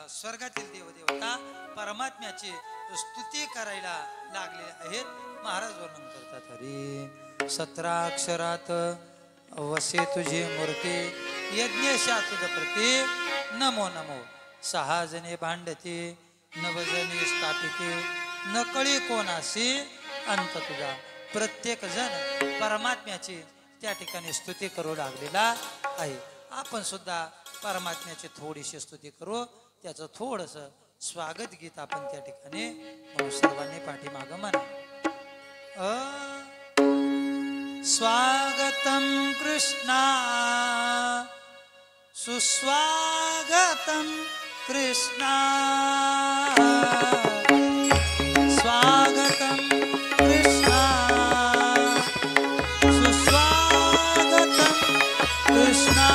स्वर्गातील देवदेवता परमात्म्याची स्तुती करायला लागले आहेत. महाराज वर्णन करतात, हरी 17 अक्षरात वसे तुझी मूर्ती, यज्ञशा तुझ प्रती नमो नमो. 6 जणे भांडते, 9 जणी स्थापिते, नकळी कोणाशी अंत तुझा. प्रत्येक जण परमात्म्याची त्या ठिकाणी स्तुती करू लागलेला आहे. आपण सुद्धा परमात्म्याची थोडीशी स्तुती करू. त्याचं थोडस स्वागत गीत आपण त्या ठिकाणी म्हणून सर्वांनी पाठीमाग म्हणा. स्वागतम कृष्णा सुस्वागतम कृष्णा, स्वागतम कृष्णा सुस्वागतम कृष्णा.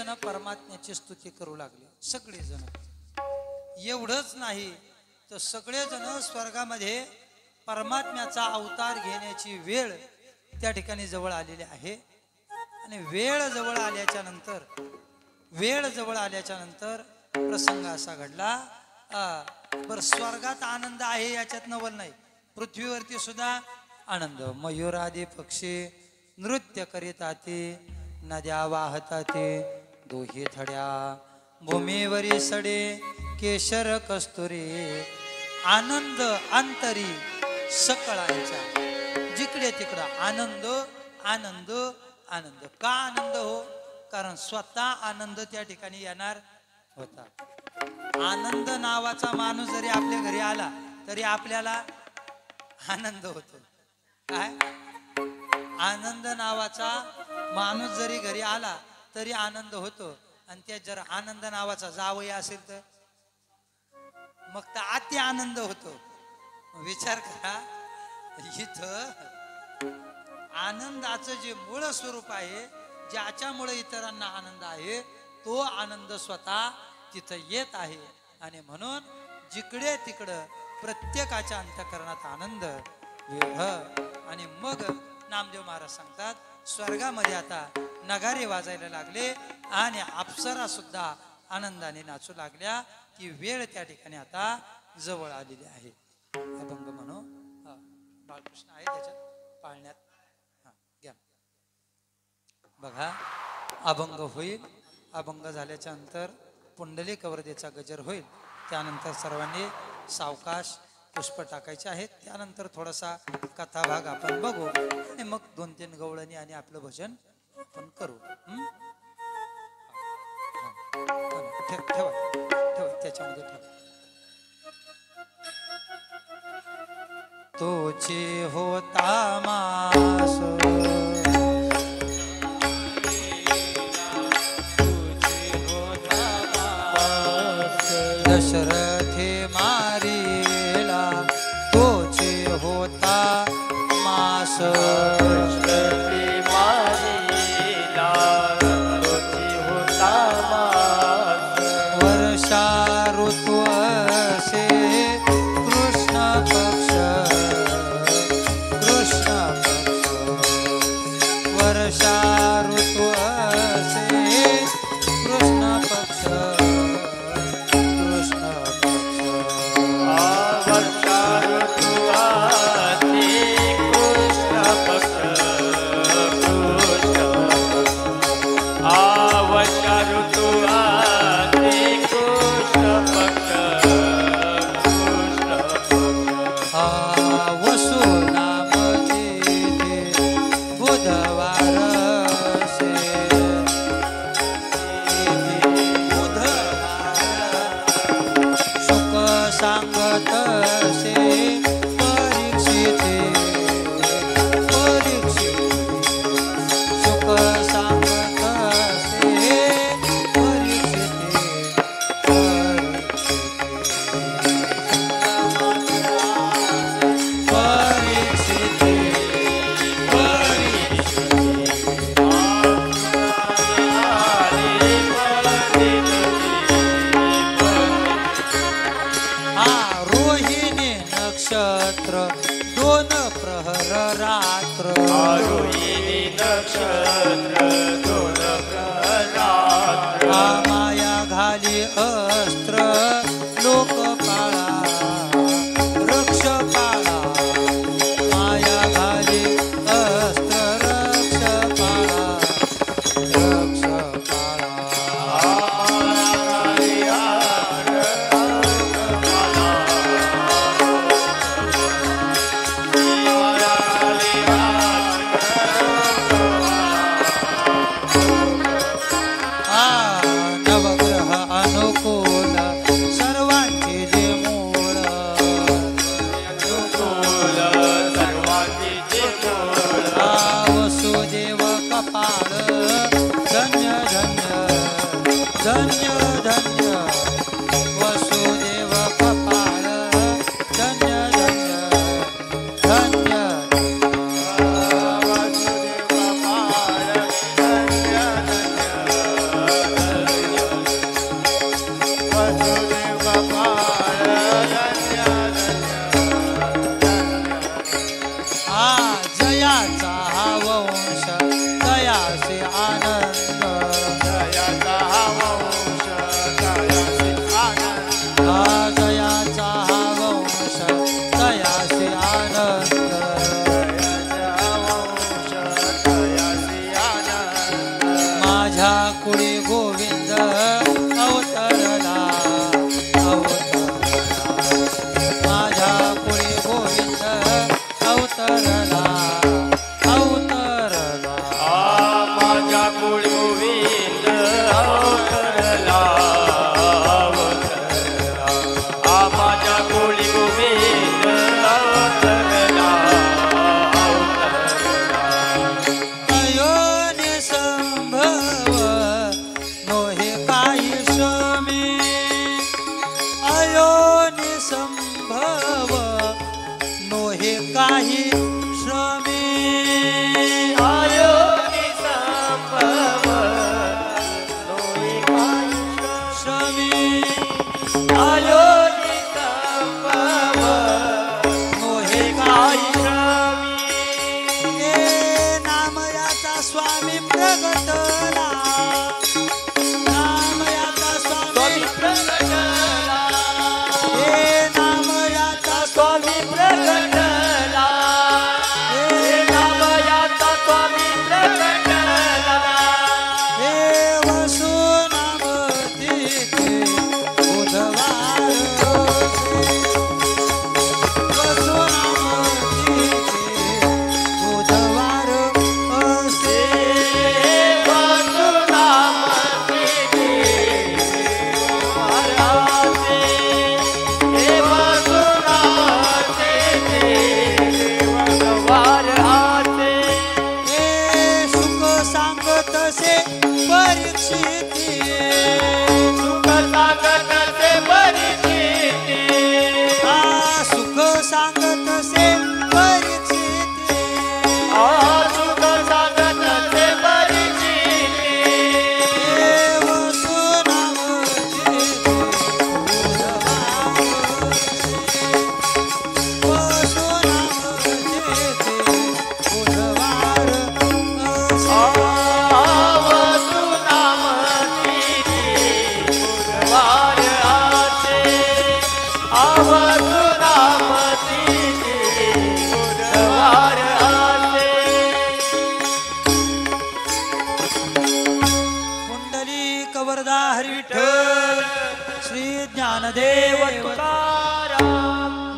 जण परमात्म्याची स्तुती करू लागले, सगळेजण. एवढंच नाही तर सगळेजण स्वर्गामध्ये परमात्म्याचा अवतार घेण्याची वेळ त्या ठिकाणी जवळ आलेली आहे. आणि वेळ जवळ आल्याच्या नंतर प्रसंग असा घडला. बर, स्वर्गात आनंद आहे याच्यात नवल नाही, पृथ्वीवरती सुद्धा आनंद. मयूरादी पक्षी नृत्य करीताते, नद्या वाहताते दोही थड्या, भूमीवरी सडे केशर कस्तुरी, आनंद अंतरी सकळांच्या. जिकडे तिकडं आनंद आनंद आनंद. का आनंद हो? कारण स्वतः आनंद त्या ठिकाणी येणार होता. आनंद नावाचा माणूस जरी आपल्या घरी आला तरी आपल्याला आनंद होतो. काय? आनंद नावाचा माणूस जरी घरी आला तरी आनंद होतो. आणि त्या जर आनंद नावाचा जावई असेल तर मग तर अति आनंद होतो. विचार करा, इथं आनंदाचं जे मूळ स्वरूप आहे, ज्याच्यामुळे इतरांना आनंद आहे, तो आनंद स्वतः तिथं येत आहे. आणि म्हणून जिकडे तिकडं प्रत्येकाच्या अंतःकरणात आनंद. आणि मग नामदेव महाराज सांगतात, स्वर्गामध्ये आता नगारे वाजायला लागले आणि अप्सरा सुद्धा आनंदाने नाचू लागल्या. की वेळ त्या ठिकाणी आता जवळ आलेली आहे. अभंग म्हणू. बाळकृष्ण आहे त्याच्यात पाळण्यात. घ्या बघा, अभंग होईल. अभंग झाल्याच्या नंतर पुंडलिक वरदेचा गजर होईल. त्यानंतर सर्वांनी सावकाश पुष्प टाकायचे आहेत. त्यानंतर थोडासा कथाभाग आपण बघू आणि मग 2-3 गवळणी आणि आपलं भजन आपण करू. ठेवा त्याच्यामध्ये ठेवा. तोची होता मास दशरथे मारिला, तोची होता मास वर्षा ऋतू असे कृष्ण पक्ष वर्षा ऋतू असे कृष्ण पक्ष अस्त्र लोकपाळा रक्ष पाळा, माया घाली अस्त्र रक्ष पाळा, रक्ष पाळा.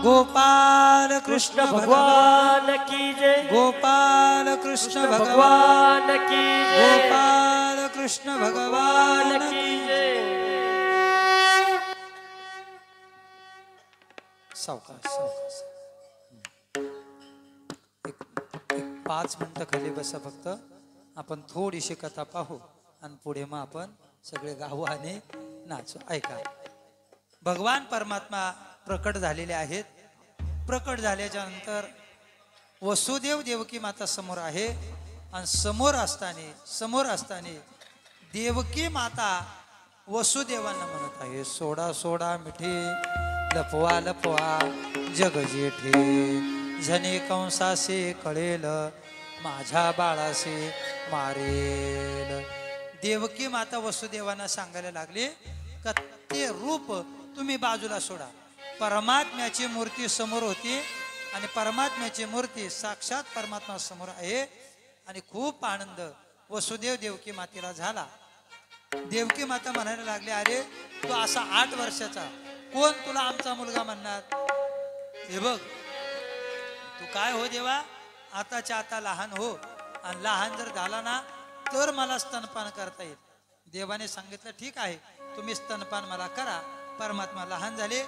गोपाल कृष्ण कृष्ण भगवान की जय गोपाल कृष्ण भगवान भगवान की जय गोपाल कृष्ण भगवान की जय सावकाश सावकाश एक 5 मिनिटं खाली बसा फक्त आपण थोडीशी कथा पाहू आणि पुढे मग आपण सगळे गाऊ आणि नाचू ऐका भगवान परमात्मा प्रकट झालेले आहेत प्रकट झाल्याच्या नंतर वसुदेव देवकी माता समोर आहे आणि समोर असताना देवकी माता वसुदेवांना म्हणत आहे सोडा सोडा मिठी लपवा लपवा जग जेठे झने कंसासे कळेल माझ्या बाळासे मारेल देवकी माता वसुदेवांना सांगायला लागले का ते रूप तुम्ही बाजूला सोडा परमात्म्याची मूर्ती समोर होती आणि परमात्म्याची मूर्ती साक्षात परमात्मा समोर आहे आणि खूप आनंद वसुदेव देवकी मातेला झाला देवकी माता म्हणायला लागले अरे तू असा 8 वर्षाचा कोण तुला आमचा मुलगा म्हणणार हे बघ तू काय हो देवा आताच्या आता लहान हो आणि लहान जर झाला ना तर मला स्तनपान करता येईल देवाने सांगितलं ठीक आहे तुम्ही स्तनपान मला करा परमात्मा लहान झाले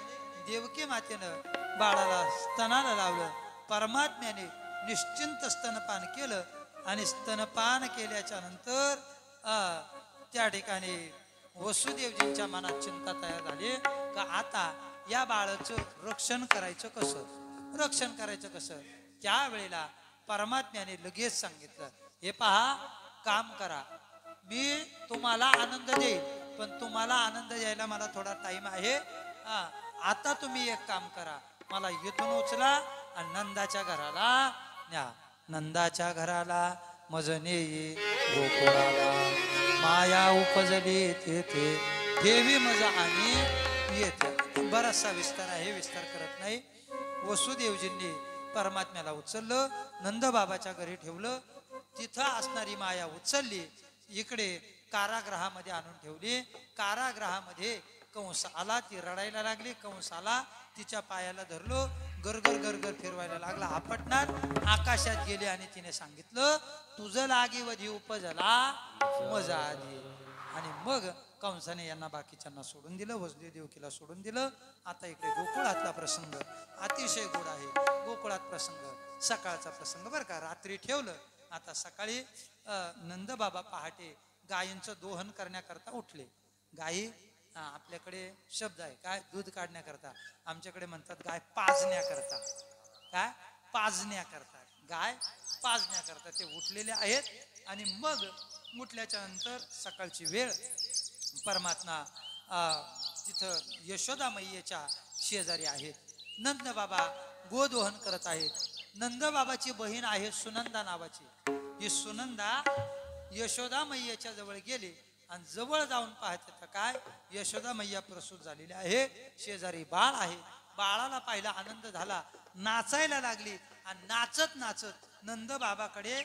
देवकी मातेनं बाळाला स्तनाला लावलं परमात्म्याने निश्चिंत स्तनपान केलं आणि स्तनपान केल्याच्या नंतर त्या ठिकाणी वसुदेवजींच्या मनात चिंता तयार झाली का आता या बाळाचं रक्षण करायचं कसं त्यावेळेला परमात्म्याने लगेच सांगितलं हे पहा काम करा मी तुम्हाला आनंद देईल पण तुम्हाला आनंद द्यायला मला थोडा टाइम आहे आता तुम्ही एक काम करा मला इथून उचला आणि नंदाच्या घराला न्या नंदाच्या घराला मज नेई गोकुळाला माया उपजली तेथे देवी मज आणि येते बराचसा विस्तार आहे विस्तार करत नाही वसुदेवजींनी परमात्म्याला उचललं नंदबाबाच्या घरी ठेवलं तिथं असणारी माया उचलली इकडे कारागृहामध्ये आणून ठेवली कारागृहामध्ये कंस आला ती रडायला लागली कंस आला तिच्या पायाला धरलो गरगर गरगर फिरवायला लागला आपटणार आकाशात गेली आणि तिने सांगितलं तुझं लागी उपजला मजा आली आणि मग कंसाने यांना बाकीच्यांना सोडून दिलं वसुदेव देवकीला सोडून दिलं आता इकडे गोकुळातला प्रसंग अतिशय गोड आहे गोकुळात प्रसंग सकाळचा प्रसंग बरं का रात्री ठेवलं आता सकाळी नंदबाबा पहाटे गायींचं दोहन करण्याकरता उठले गायी आपल्याकडे शब्द आहे काय दूध काढण्याकरता आमच्याकडे म्हणतात गाय पाजण्याकरता काय पाजण्याकरता गाय पाजण्याकरता ते उठलेले आहेत आणि मग उठल्याच्या नंतर सकाळची वेळ परमात्मा तिथं यशोदा मैयेच्या शेजारी आहेत नंदबाबा गोदोहन करत आहेत नंदबाबाची बहीण आहे सुनंदा नावाची ही सुनंदा यशोदा मैयेच्या जवळ गेली आणि जवळ जाऊन पाहते तर काय यशोदा मैया प्रसूत झालेली आहे शेजारी बाळ आहे बाळाला पाहिला आनंद झाला नाचायला लागली आणि नाचत नाचत नंदबाबाकडे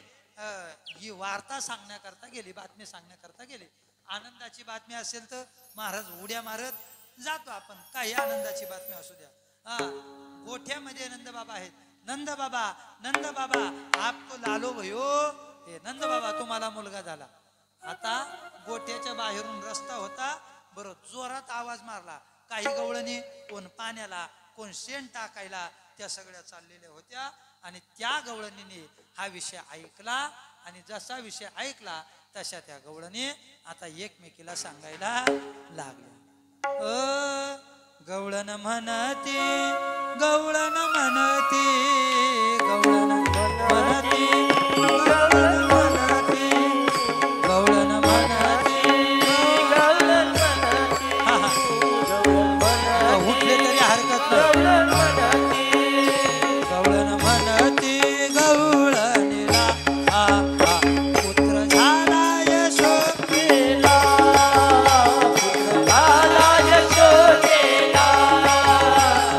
ही वार्ता सांगण्याकरता गेली बातमी सांगण्याकरता गेली आनंदाची बातमी असेल तर महाराज उड्या मारत जातो आपण काही आनंदाची बातमी असू द्या गोठ्यामध्ये नंदबाबा आहेत नंदबाबा आपको लालो भयो हे नंदबाबा तुम्हाला मुलगा झाला आता गोठ्याच्या बाहेरून रस्ता होता बरोबर जोरात आवाज मारला काही गवळणी कोण पाण्याला कोण शेण टाकायला त्या सगळ्या चाललेल्या होत्या आणि त्या गवळणीने हा विषय ऐकला आणि जसा विषय ऐकला तशा त्या गवळणी आता एकमेकीला सांगायला लागल्या गवळण म्हणती गवळण म्हणती गवळण म्हणती गवळण म्हणती गवळण म्हणती गवळण म्हणती उठले तरी हरकत नाही गवळण म्हणती गवळणीला पुत्र झाला यशोदेला पुत्र झाला यशोदेला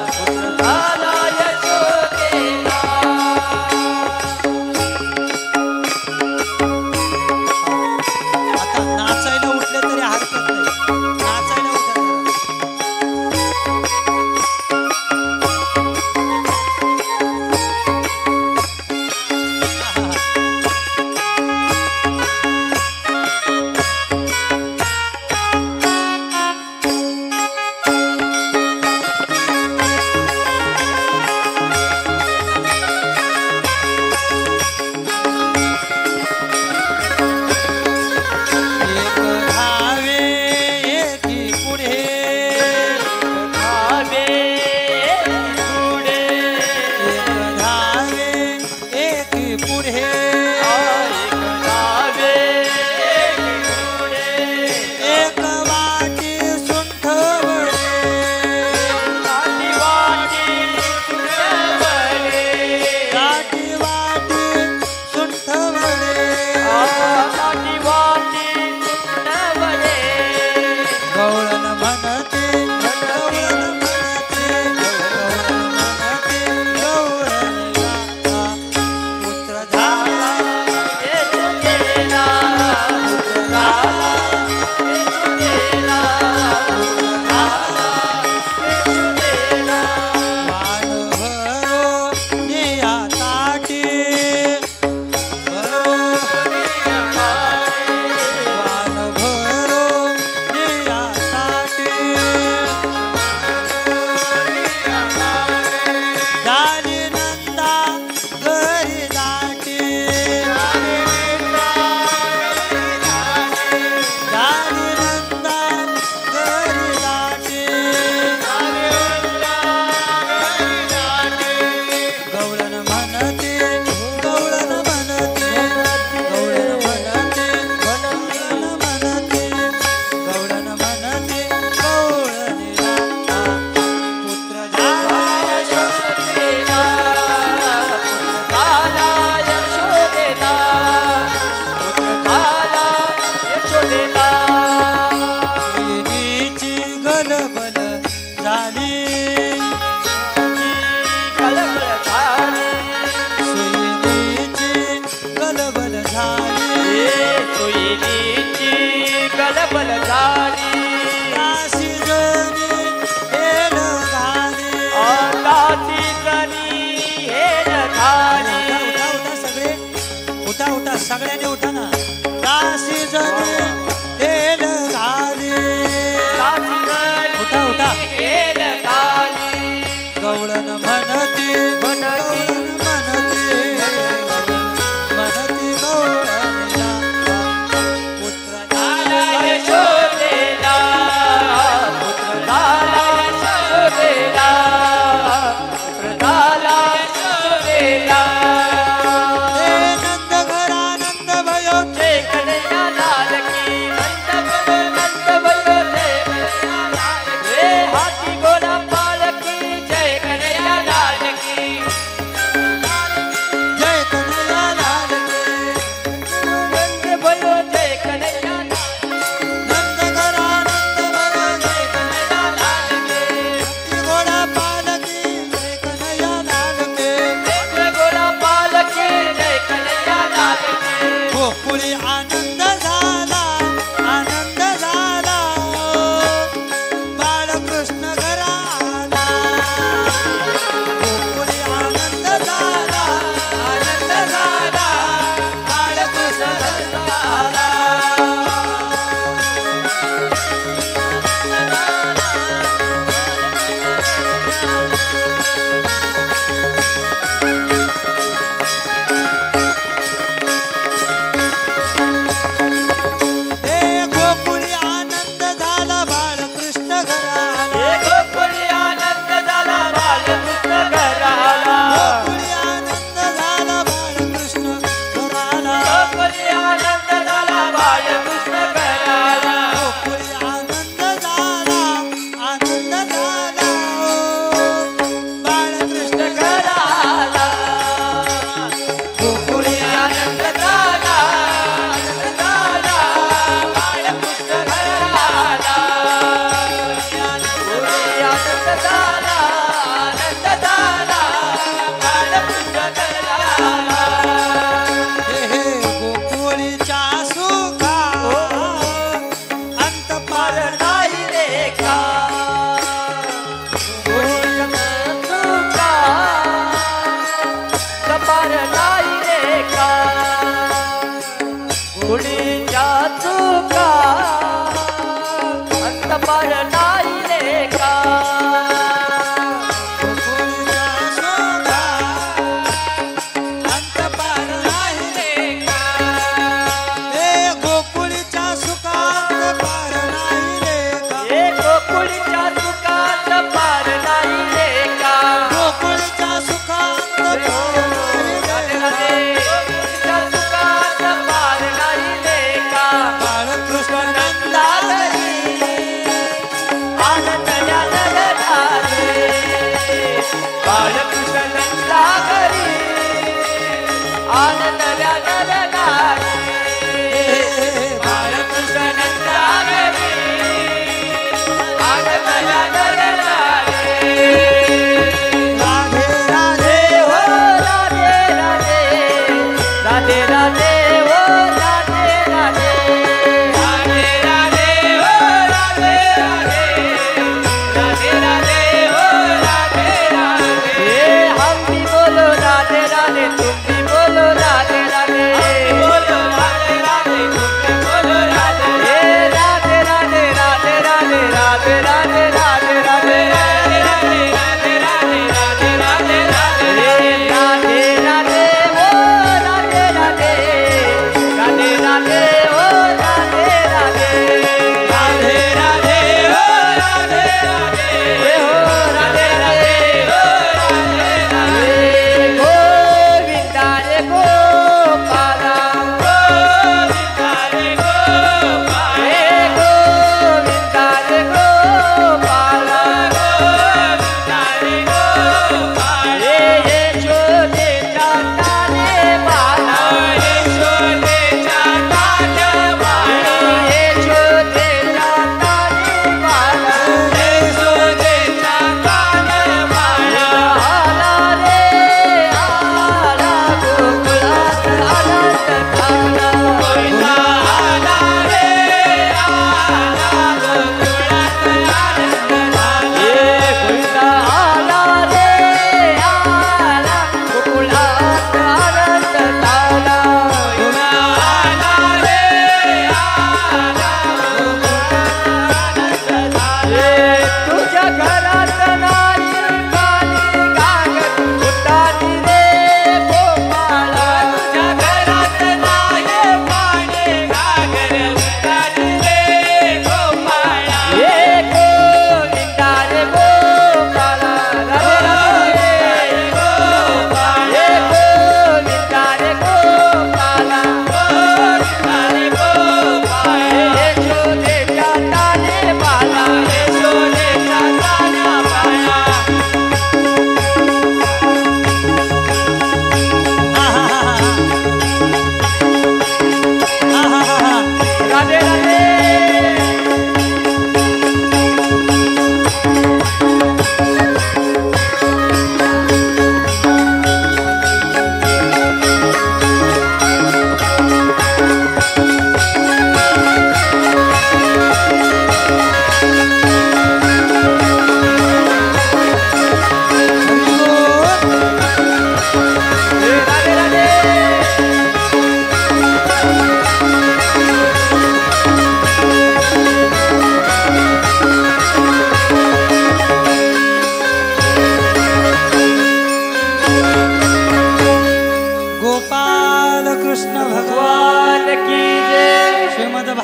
पुत्र झाला यशोदेला सगळ्यांनी उठा ना. दासी जणी हेल घाली. उठा उठा. गवळण म्हणती म्हणती म्हणती गवळणीला पुत्र झाला यशोदेला पुत्र झाला यशोदेला पुत्र झाला यशोदेला हे नंद घरानंद भयो जय कन्हैया लाल की नंद भयो जय कन्हैया लाल की हाथी घोड़ा पालकी जय कन्हैया लाल की जय कन्हैया लाल नंद भयो जय कन्हैया नंद घरानंद भयो जय कन्हैया लाल की घोडा पालकी जय कन्हैया लाल के. घोड़ा पालकी जय कन्हैया लाल की गोकुळी आनंद झाला बाळकृष्ण घरा आला. गोकुळी आनंद झाला बाळकृष्ण घरा आला. हे गोकुळी आनंद झाला बाळकृष्ण घरा आला. गोकुळी आनंद झाला बालकृष्ण घराला गोकुळी आनंद झाला बाळकृष्ण घरा आला. गोकुळी आनंद झाला बालकृष्ण घराला गोकुळी आनंद झाला बाळकृष्ण घराला गोकुळी आनंद झाला बालकृष्ण घराला गोकुळी आनंद झाला बालकृष्ण घराला हे गोकुळीच्या सुखा अंत पार नाही रेखा तुका कपार नाही रेखा गुढीच्या चुका अंतपार नाही रेखा गोकुळीच्या सुखा अंत पार नाही रेखा हे गोकुळीच्या सुखांत पार नाही रेखा. हे गोकुळीच्या चुकात पार नाही रेखा गोकुळीच्या सुखांत पार नाही रेखा. गोकुळीच्या चुकात पार नाही रेखा बाळकृष्ण नंदा आनंदल्या नगराले बालकृष्ण नंदा घरी आनंदल्या नगराले बालकृष्ण नंदा घरी आनंदल्या नगराले राधे राधे हो राधे राधे राधे राधे हो राधे राधे राधे राधे हो राधे राधे राधे राधे हो राधे राधे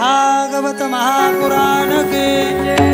भागवत महापुराण के